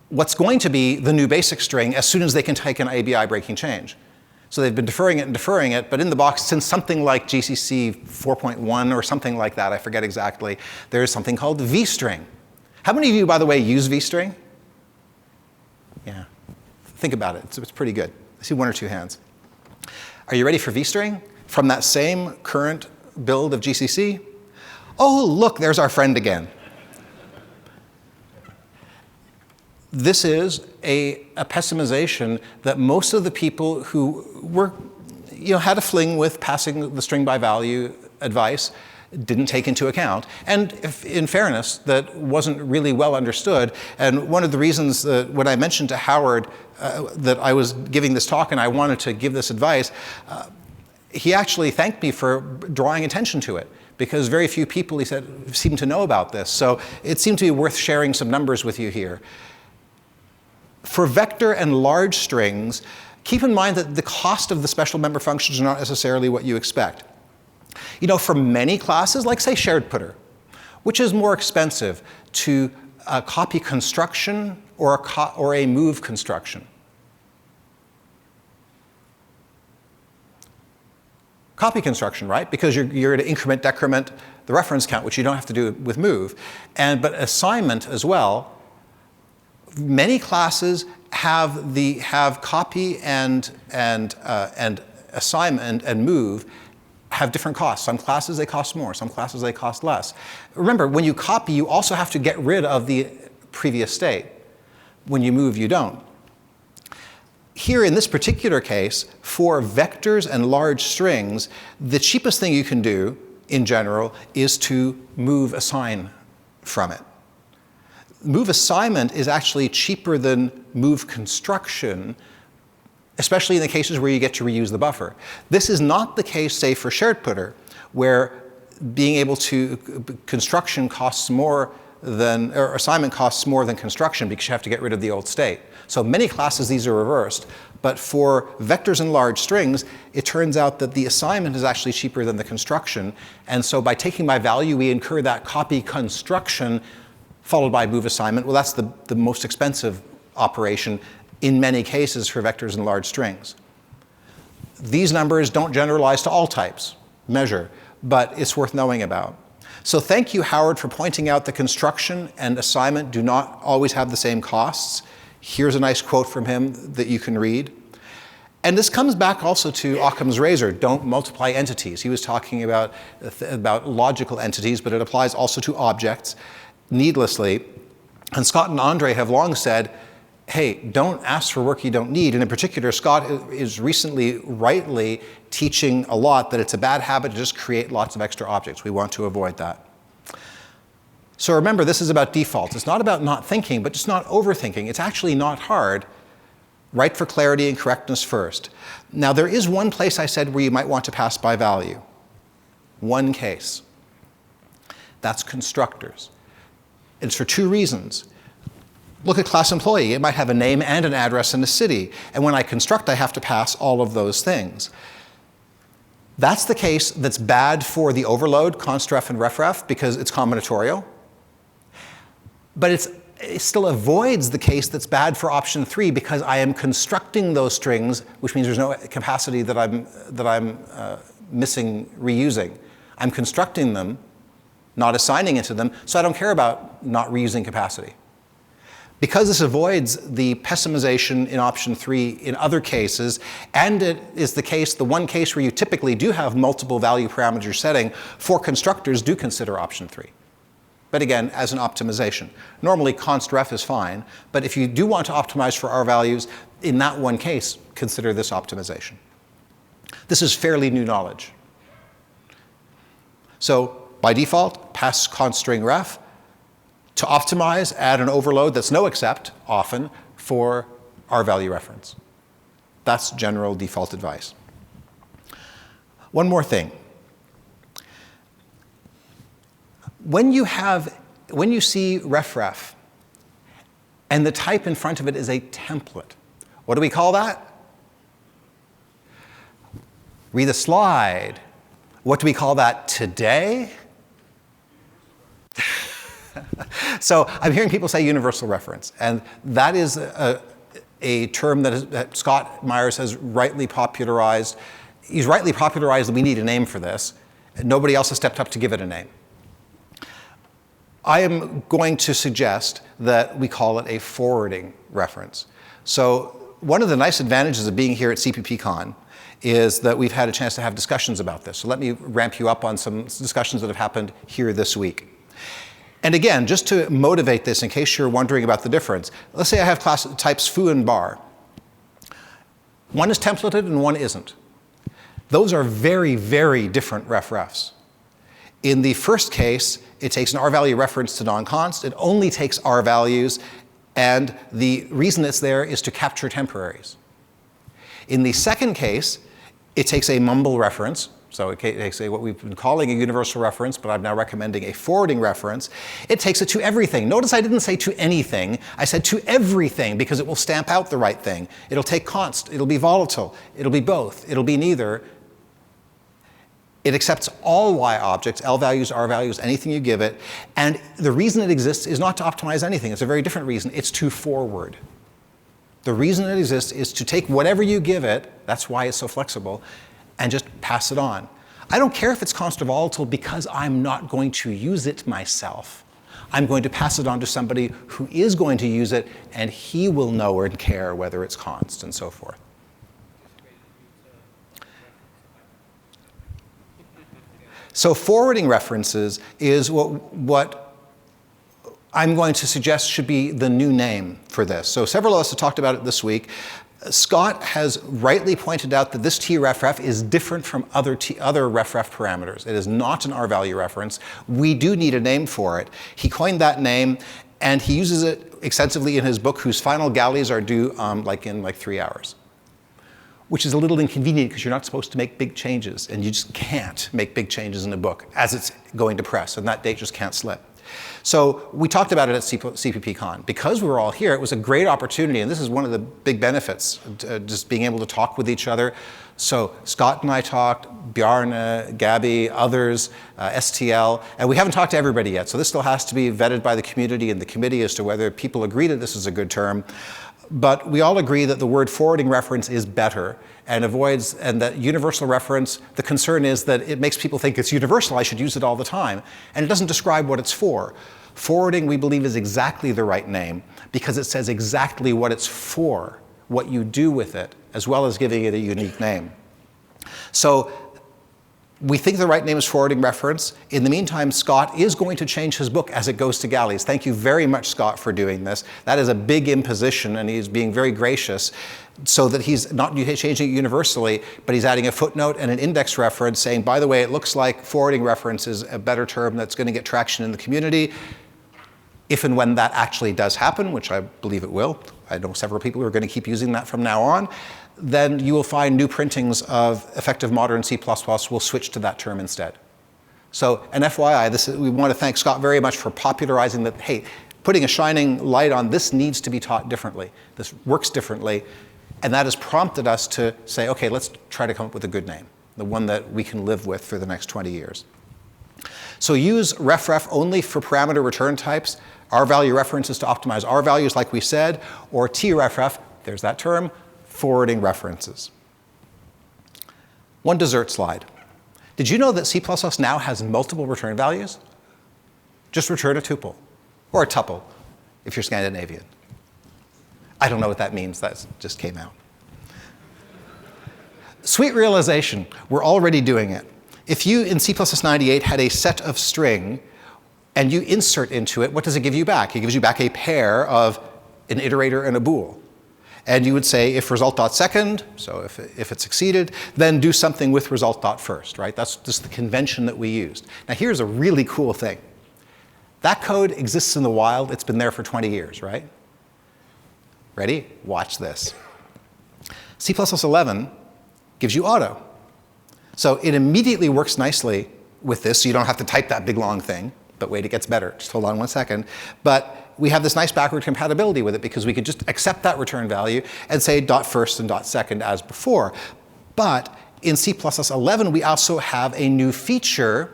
Speaker 1: what's going to be the new basic string as soon as they can take an ABI breaking change. So they've been deferring it, but in the box, since something like GCC 4.1 or something like that, I forget exactly, there's something called vstring. How many of you, by the way, use vstring? Yeah. Think about it. It's pretty good. I see 1 or 2 hands. Are you ready for vstring from that same current build of GCC? Oh, look, there's our friend again. This is a pessimization that most of the people who were, had a fling with passing the string by value advice didn't take into account. And in fairness, that wasn't really well understood. And one of the reasons that when I mentioned to Howard that I was giving this talk and I wanted to give this advice, he actually thanked me for drawing attention to it, because very few people, he said, seem to know about this. So it seemed to be worth sharing some numbers with you here. For vector and large strings, keep in mind that the cost of the special member functions are not necessarily what you expect. For many classes, like say shared putter, which is more expensive, to copy construction or a move construction? Copy construction, right? Because you're going to increment, decrement the reference count, which you don't have to do with move. But assignment as well. Many classes have copy and assignment and move have different costs. Some classes, they cost more. Some classes, they cost less. Remember, when you copy, you also have to get rid of the previous state. When you move, you don't. Here, in this particular case, for vectors and large strings, the cheapest thing you can do, in general, is to move assign from it. Move assignment is actually cheaper than move construction, especially in the cases where you get to reuse the buffer. This is not the case, say, for shared putter, where being able to, construction costs more than, or assignment costs more than construction because you have to get rid of the old state. So many classes, these are reversed. But for vectors and large strings, it turns out that the assignment is actually cheaper than the construction. And so by taking my value, we incur that copy construction followed by move assignment. Well, that's the most expensive operation in many cases for vectors and large strings. These numbers don't generalize to all types, measure, but it's worth knowing about. So thank you, Howard, for pointing out that construction and assignment do not always have the same costs. Here's a nice quote from him that you can read. And this comes back also to Occam's razor, don't multiply entities. He was talking about logical entities, but it applies also to objects needlessly. And Scott and Andre have long said, hey, don't ask for work you don't need. And in particular, Scott is recently rightly teaching a lot that it's a bad habit to just create lots of extra objects. We want to avoid that. So remember, this is about defaults. It's not about not thinking, but just not overthinking. It's actually not hard. Write for clarity and correctness first. Now, there is one place I said where you might want to pass by value. One case. That's constructors. It's for two reasons. Look at class employee. It might have a name and an address and a city. And when I construct, I have to pass all of those things. That's the case that's bad for the overload, constref and refref, because it's combinatorial. But it still avoids the case that's bad for option 3 because I am constructing those strings, which means there's no capacity that I'm missing reusing. I'm constructing them, not assigning it to them, so I don't care about not reusing capacity. Because this avoids the pessimization in option 3 in other cases, and it is the one case where you typically do have multiple value parameter setting, for constructors do consider option 3. But again, as an optimization. Normally const ref is fine, but if you do want to optimize for R values, in that one case, consider this optimization. This is fairly new knowledge. So by default, pass const string ref. To optimize, add an overload that's no except, often, for R value reference. That's general default advice. One more thing. When you see ref, and the type in front of it is a template, what do we call that? Read the slide. What do we call that today? So I'm hearing people say universal reference, and that is a term that Scott Myers has rightly popularized. He's rightly popularized that we need a name for this. Nobody else has stepped up to give it a name. I am going to suggest that we call it a forwarding reference. So one of the nice advantages of being here at CppCon is that we've had a chance to have discussions about this. So let me ramp you up on some discussions that have happened here this week. And again, just to motivate this, in case you're wondering about the difference, let's say I have class types foo and bar. One is templated and one isn't. Those are very, very different refs. In the first case, it takes an R value reference to non-const. It only takes R values, and the reason it's there is to capture temporaries. In the second case, it takes a mumble reference. So it takes what we've been calling a universal reference, but I'm now recommending a forwarding reference. It takes it to everything. Notice I didn't say to anything. I said to everything because it will stamp out the right thing. It'll take const. It'll be volatile. It'll be both. It'll be neither. It accepts all Y objects, L values, R values, anything you give it. And the reason it exists is not to optimize anything. It's a very different reason. It's to forward. The reason it exists is to take whatever you give it, that's why it's so flexible, and just pass it on. I don't care if it's const or volatile because I'm not going to use it myself. I'm going to pass it on to somebody who is going to use it, and he will know and care whether it's const and so forth. So forwarding references is what I'm going to suggest should be the new name for this. So several of us have talked about it this week. Scott has rightly pointed out that this tref is different from other refref parameters. It is not an rvalue reference. We do need a name for it. He coined that name, and he uses it extensively in his book, whose final galleys are due in 3 hours, which is a little inconvenient because you're not supposed to make big changes, and you just can't make big changes in a book as it's going to press, and that date just can't slip. So we talked about it at CppCon. Because we were all here, it was a great opportunity, and this is one of the big benefits, just being able to talk with each other. So Scott and I talked, Bjarne, Gabby, others, STL, and we haven't talked to everybody yet, so this still has to be vetted by the community and the committee as to whether people agree that this is a good term. But we all agree that the word forwarding reference is better and that universal reference, the concern is that it makes people think it's universal, I should use it all the time. And it doesn't describe what it's for. Forwarding, we believe, is exactly the right name because it says exactly what it's for, what you do with it, as well as giving it a unique name. So we think the right name is forwarding reference. In the meantime, Scott is going to change his book as it goes to galleys. Thank you very much, Scott, for doing this. That is a big imposition, and he's being very gracious so that he's not changing it universally, but he's adding a footnote and an index reference saying, by the way, it looks like forwarding reference is a better term that's going to get traction in the community. If and when that actually does happen, which I believe it will, I know several people who are going to keep using that from now on, then you will find new printings of effective modern C++ will switch to that term instead. So an FYI, we want to thank Scott very much for popularizing that, hey, putting a shining light on this needs to be taught differently. This works differently. And that has prompted us to say, okay, let's try to come up with a good name, the one that we can live with for the next 20 years. So use refref only for parameter return types, rvalue references to optimize rvalues like we said, or tref, there's that term, forwarding references. One dessert slide. Did you know that C++ now has multiple return values? Just return a tuple, or a tuple, if you're Scandinavian. I don't know what that means, that just came out. Sweet realization, we're already doing it. If you, in C++98, had a set of string, and you insert into it, what does it give you back? It gives you back a pair of an iterator and a bool. And you would say if result.second, so if it succeeded, then do something with result.first, right? That's just the convention that we used. Now here's a really cool thing. That code exists in the wild. It's been there for 20 years, right? Ready? Watch this. C++11 gives you auto. So it immediately works nicely with this, so you don't have to type that big long thing. But wait, it gets better. Just hold on 1 second. But we have this nice backward compatibility with it because we could just accept that return value and say .first and .second as before. But in C++11, we also have a new feature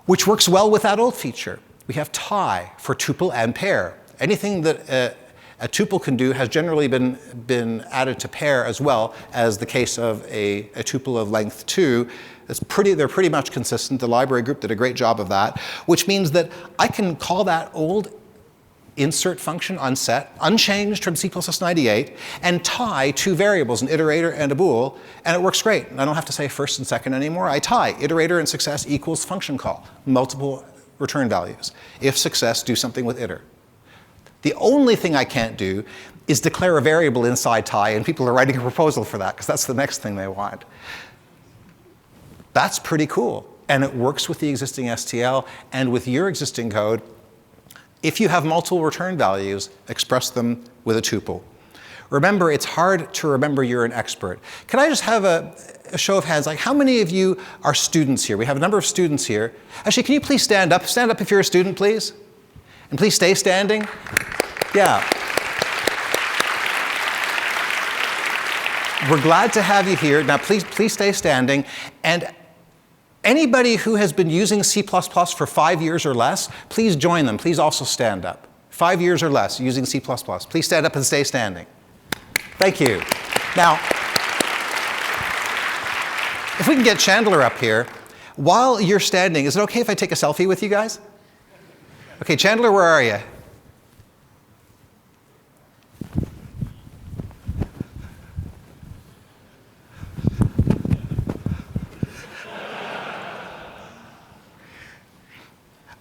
Speaker 1: which works well with that old feature. We have tie for tuple and pair. Anything that a tuple can do has generally been added to pair as well as the case of a tuple of length 2. They're pretty much consistent. The library group did a great job of that, which means that I can call that old insert function onset, unchanged from C++98, and tie two variables, an iterator and a bool, and it works great. I don't have to say first and second anymore. I tie iterator and success equals function call, multiple return values. If success, do something with iter. The only thing I can't do is declare a variable inside tie, and people are writing a proposal for that, because that's the next thing they want. That's pretty cool, and it works with the existing STL and with your existing code. If you have multiple return values, express them with a tuple. Remember, it's hard to remember you're an expert. Can I just have a show of hands? Like, how many of you are students here? We have a number of students here. Actually, can you please stand up? Stand up if you're a student, please. And please stay standing. Yeah. We're glad to have you here. Now, please stay standing. And anybody who has been using C++ for 5 years or less, please join them. Please also stand up. 5 years or less using C++. Please stand up and stay standing. Thank you. Now, if we can get Chandler up here, while you're standing, is it okay if I take a selfie with you guys? Okay, Chandler, where are you?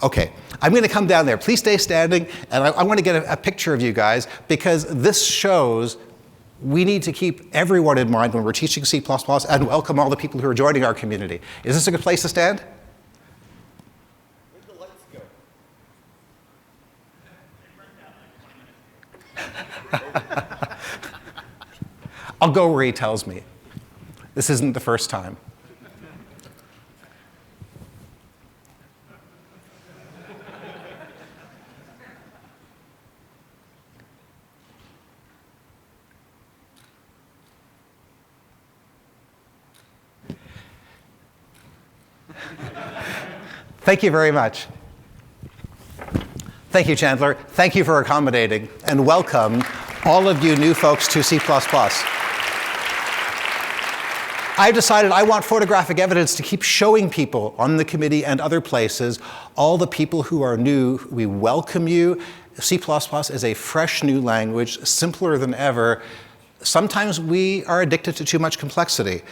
Speaker 1: Okay, I'm going to come down there. Please stay standing, and I want to get a picture of you guys, because this shows we need to keep everyone in mind when we're teaching C++ and welcome all the people who are joining our community. Is this a good place to stand?
Speaker 2: Where'd the lights go?
Speaker 1: I'll go where he tells me. This isn't the first time. Thank you very much. Thank you, Chandler. Thank you for accommodating, and welcome all of you new folks to C++. I've decided I want photographic evidence to keep showing people on the committee and other places, all the people who are new. We welcome you. C++ is a fresh new language, simpler than ever. Sometimes we are addicted to too much complexity,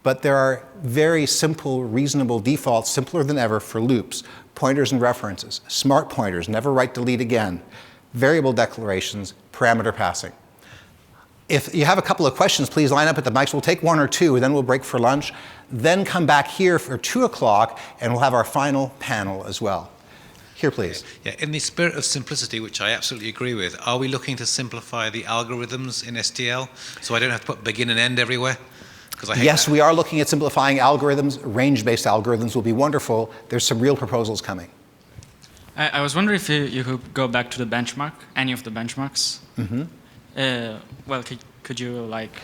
Speaker 1: but there are very simple, reasonable defaults, simpler than ever, for loops, pointers and references, smart pointers, never write delete again, variable declarations, parameter passing. If you have a couple of questions, please line up at the mics. We'll take one or two, and then we'll break for lunch. Then come back here for 2 o'clock, and we'll have our final panel as well. Here, please.
Speaker 3: Yeah, in the spirit of simplicity, which I absolutely agree with, are we looking to simplify the algorithms in STL so I don't have to put begin and end everywhere?
Speaker 1: Yes, we are looking at simplifying algorithms. Range-based algorithms will be wonderful. There's some real proposals coming.
Speaker 4: I was wondering if you could go back to the benchmark, any of the benchmarks.
Speaker 1: Mm-hmm.
Speaker 4: Well, could you like...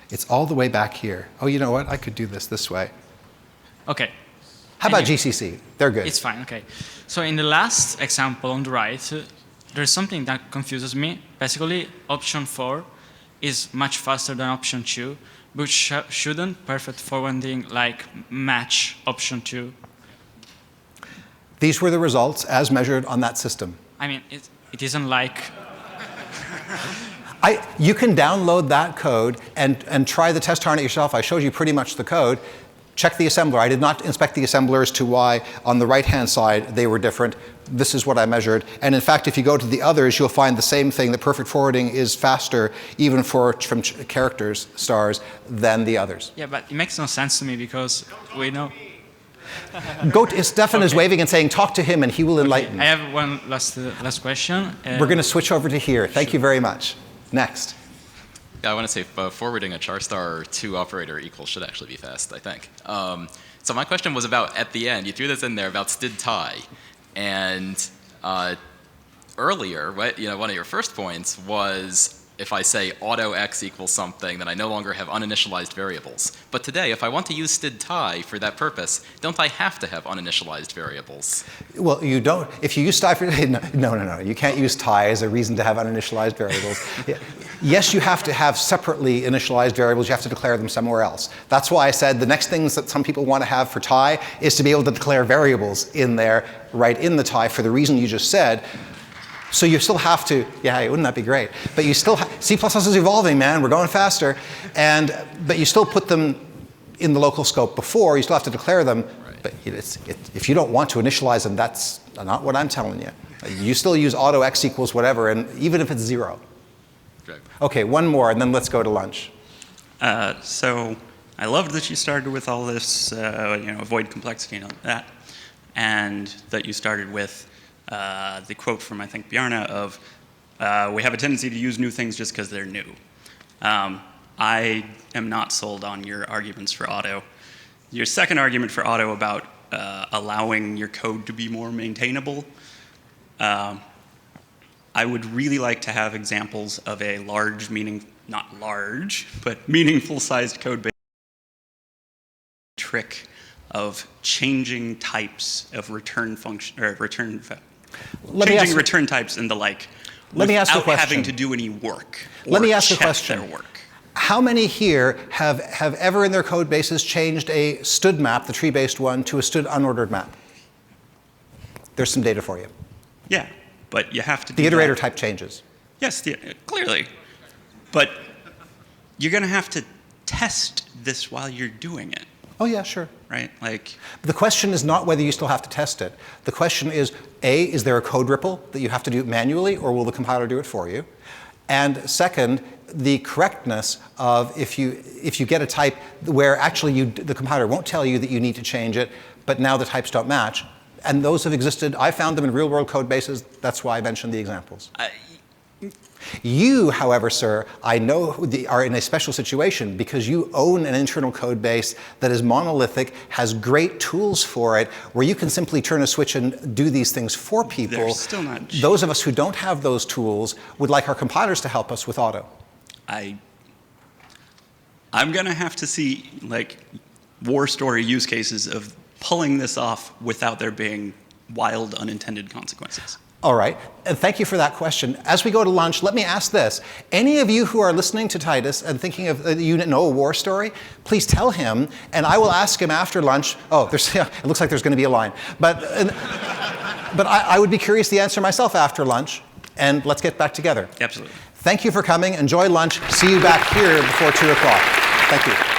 Speaker 1: It's all the way back here. Oh, you know what? I could do this way.
Speaker 4: Okay.
Speaker 1: How about GCC? They're good.
Speaker 4: It's fine, okay. So in the last example on the right, there's something that confuses me. Basically, option 4 is much faster than option 2, but shouldn't perfect forwarding like match option 2?
Speaker 1: These were the results as measured on that system.
Speaker 4: I mean, it isn't like...
Speaker 1: You can download that code and try the test harness yourself. I showed you pretty much the code. Check the assembler. I did not inspect the assembler as to why on the right-hand side they were different. This is what I measured. And in fact, if you go to the others, you'll find the same thing, that perfect forwarding is faster, even from characters, stars, than the others.
Speaker 4: Yeah, but it makes no sense to me because we know...
Speaker 1: Stefan is waving and saying, talk to him and he will enlighten.
Speaker 4: I have one last question.
Speaker 1: We're going to switch over to here. Thank you very much. Next.
Speaker 5: Yeah, I want to say forwarding a char star 2 operator equals should actually be fast, I think. So my question was about, at the end, you threw this in there about std tie. And earlier, right, one of your first points was, if I say auto x equals something, then I no longer have uninitialized variables. But today, if I want to use std tie for that purpose, don't I have to have uninitialized variables?
Speaker 1: Well, you don't. If you use tie for... No. You can't use tie as a reason to have uninitialized variables. Yes, you have to have separately initialized variables. You have to declare them somewhere else. That's why I said the next things that some people want to have for tie is to be able to declare variables in there, right in the tie, for the reason you just said. So you still have to, yeah, wouldn't that be great? But you still, C++ is evolving, man, we're going faster. But you still put them in the local scope before, you still have to declare them. Right. But if you don't want to initialize them, that's not what I'm telling you. You still use auto x equals whatever, and even if it's 0.
Speaker 5: Right.
Speaker 1: Okay, one more, and then let's go to lunch.
Speaker 6: So I loved that you started with all this, avoid complexity and all that, and that you started with the quote from, I think, Bjarne of, we have a tendency to use new things just because they're new. I am not sold on your arguments for auto. Your second argument for auto about allowing your code to be more maintainable, I would really like to have examples of a large, not large, but meaningful sized code base trick of changing types of return function, or changing return types and the like, without having to do any work.
Speaker 1: Let me ask a question.
Speaker 6: Their work.
Speaker 1: How many here have ever in their code bases changed a std map, the tree-based one, to a std unordered map? There's some data for you.
Speaker 6: Yeah, but you have to do
Speaker 1: the iterator type changes.
Speaker 6: Yes, clearly. But you're going to have to test this while you're doing it.
Speaker 1: Oh yeah, sure.
Speaker 6: right? Like,
Speaker 1: The question is not whether you still have to test it. The question is, A, is there a code ripple that you have to do manually, or will the compiler do it for you? And second, the correctness of if you get a type where actually the compiler won't tell you that you need to change it, but now the types don't match. And those have existed. I found them in real-world code bases. That's why I mentioned the examples. You, however, sir, I know are in a special situation because you own an internal code base that is monolithic, has great tools for it, where you can simply turn a switch and do these things for people.
Speaker 6: they're still not.
Speaker 1: Those of us who don't have those tools would like our compilers to help us with auto.
Speaker 6: I'm gonna have to see like war story use cases of pulling this off without there being wild unintended consequences.
Speaker 1: All right, and thank you for that question. As we go to lunch, let me ask this. Any of you who are listening to Titus and thinking of, you know a war story, please tell him, and I will ask him after lunch. Oh, it looks like there's going to be a line. But I would be curious to answer myself after lunch, and let's get back together.
Speaker 6: Absolutely.
Speaker 1: Thank you for coming. Enjoy lunch. See you back here before 2 o'clock. Thank you.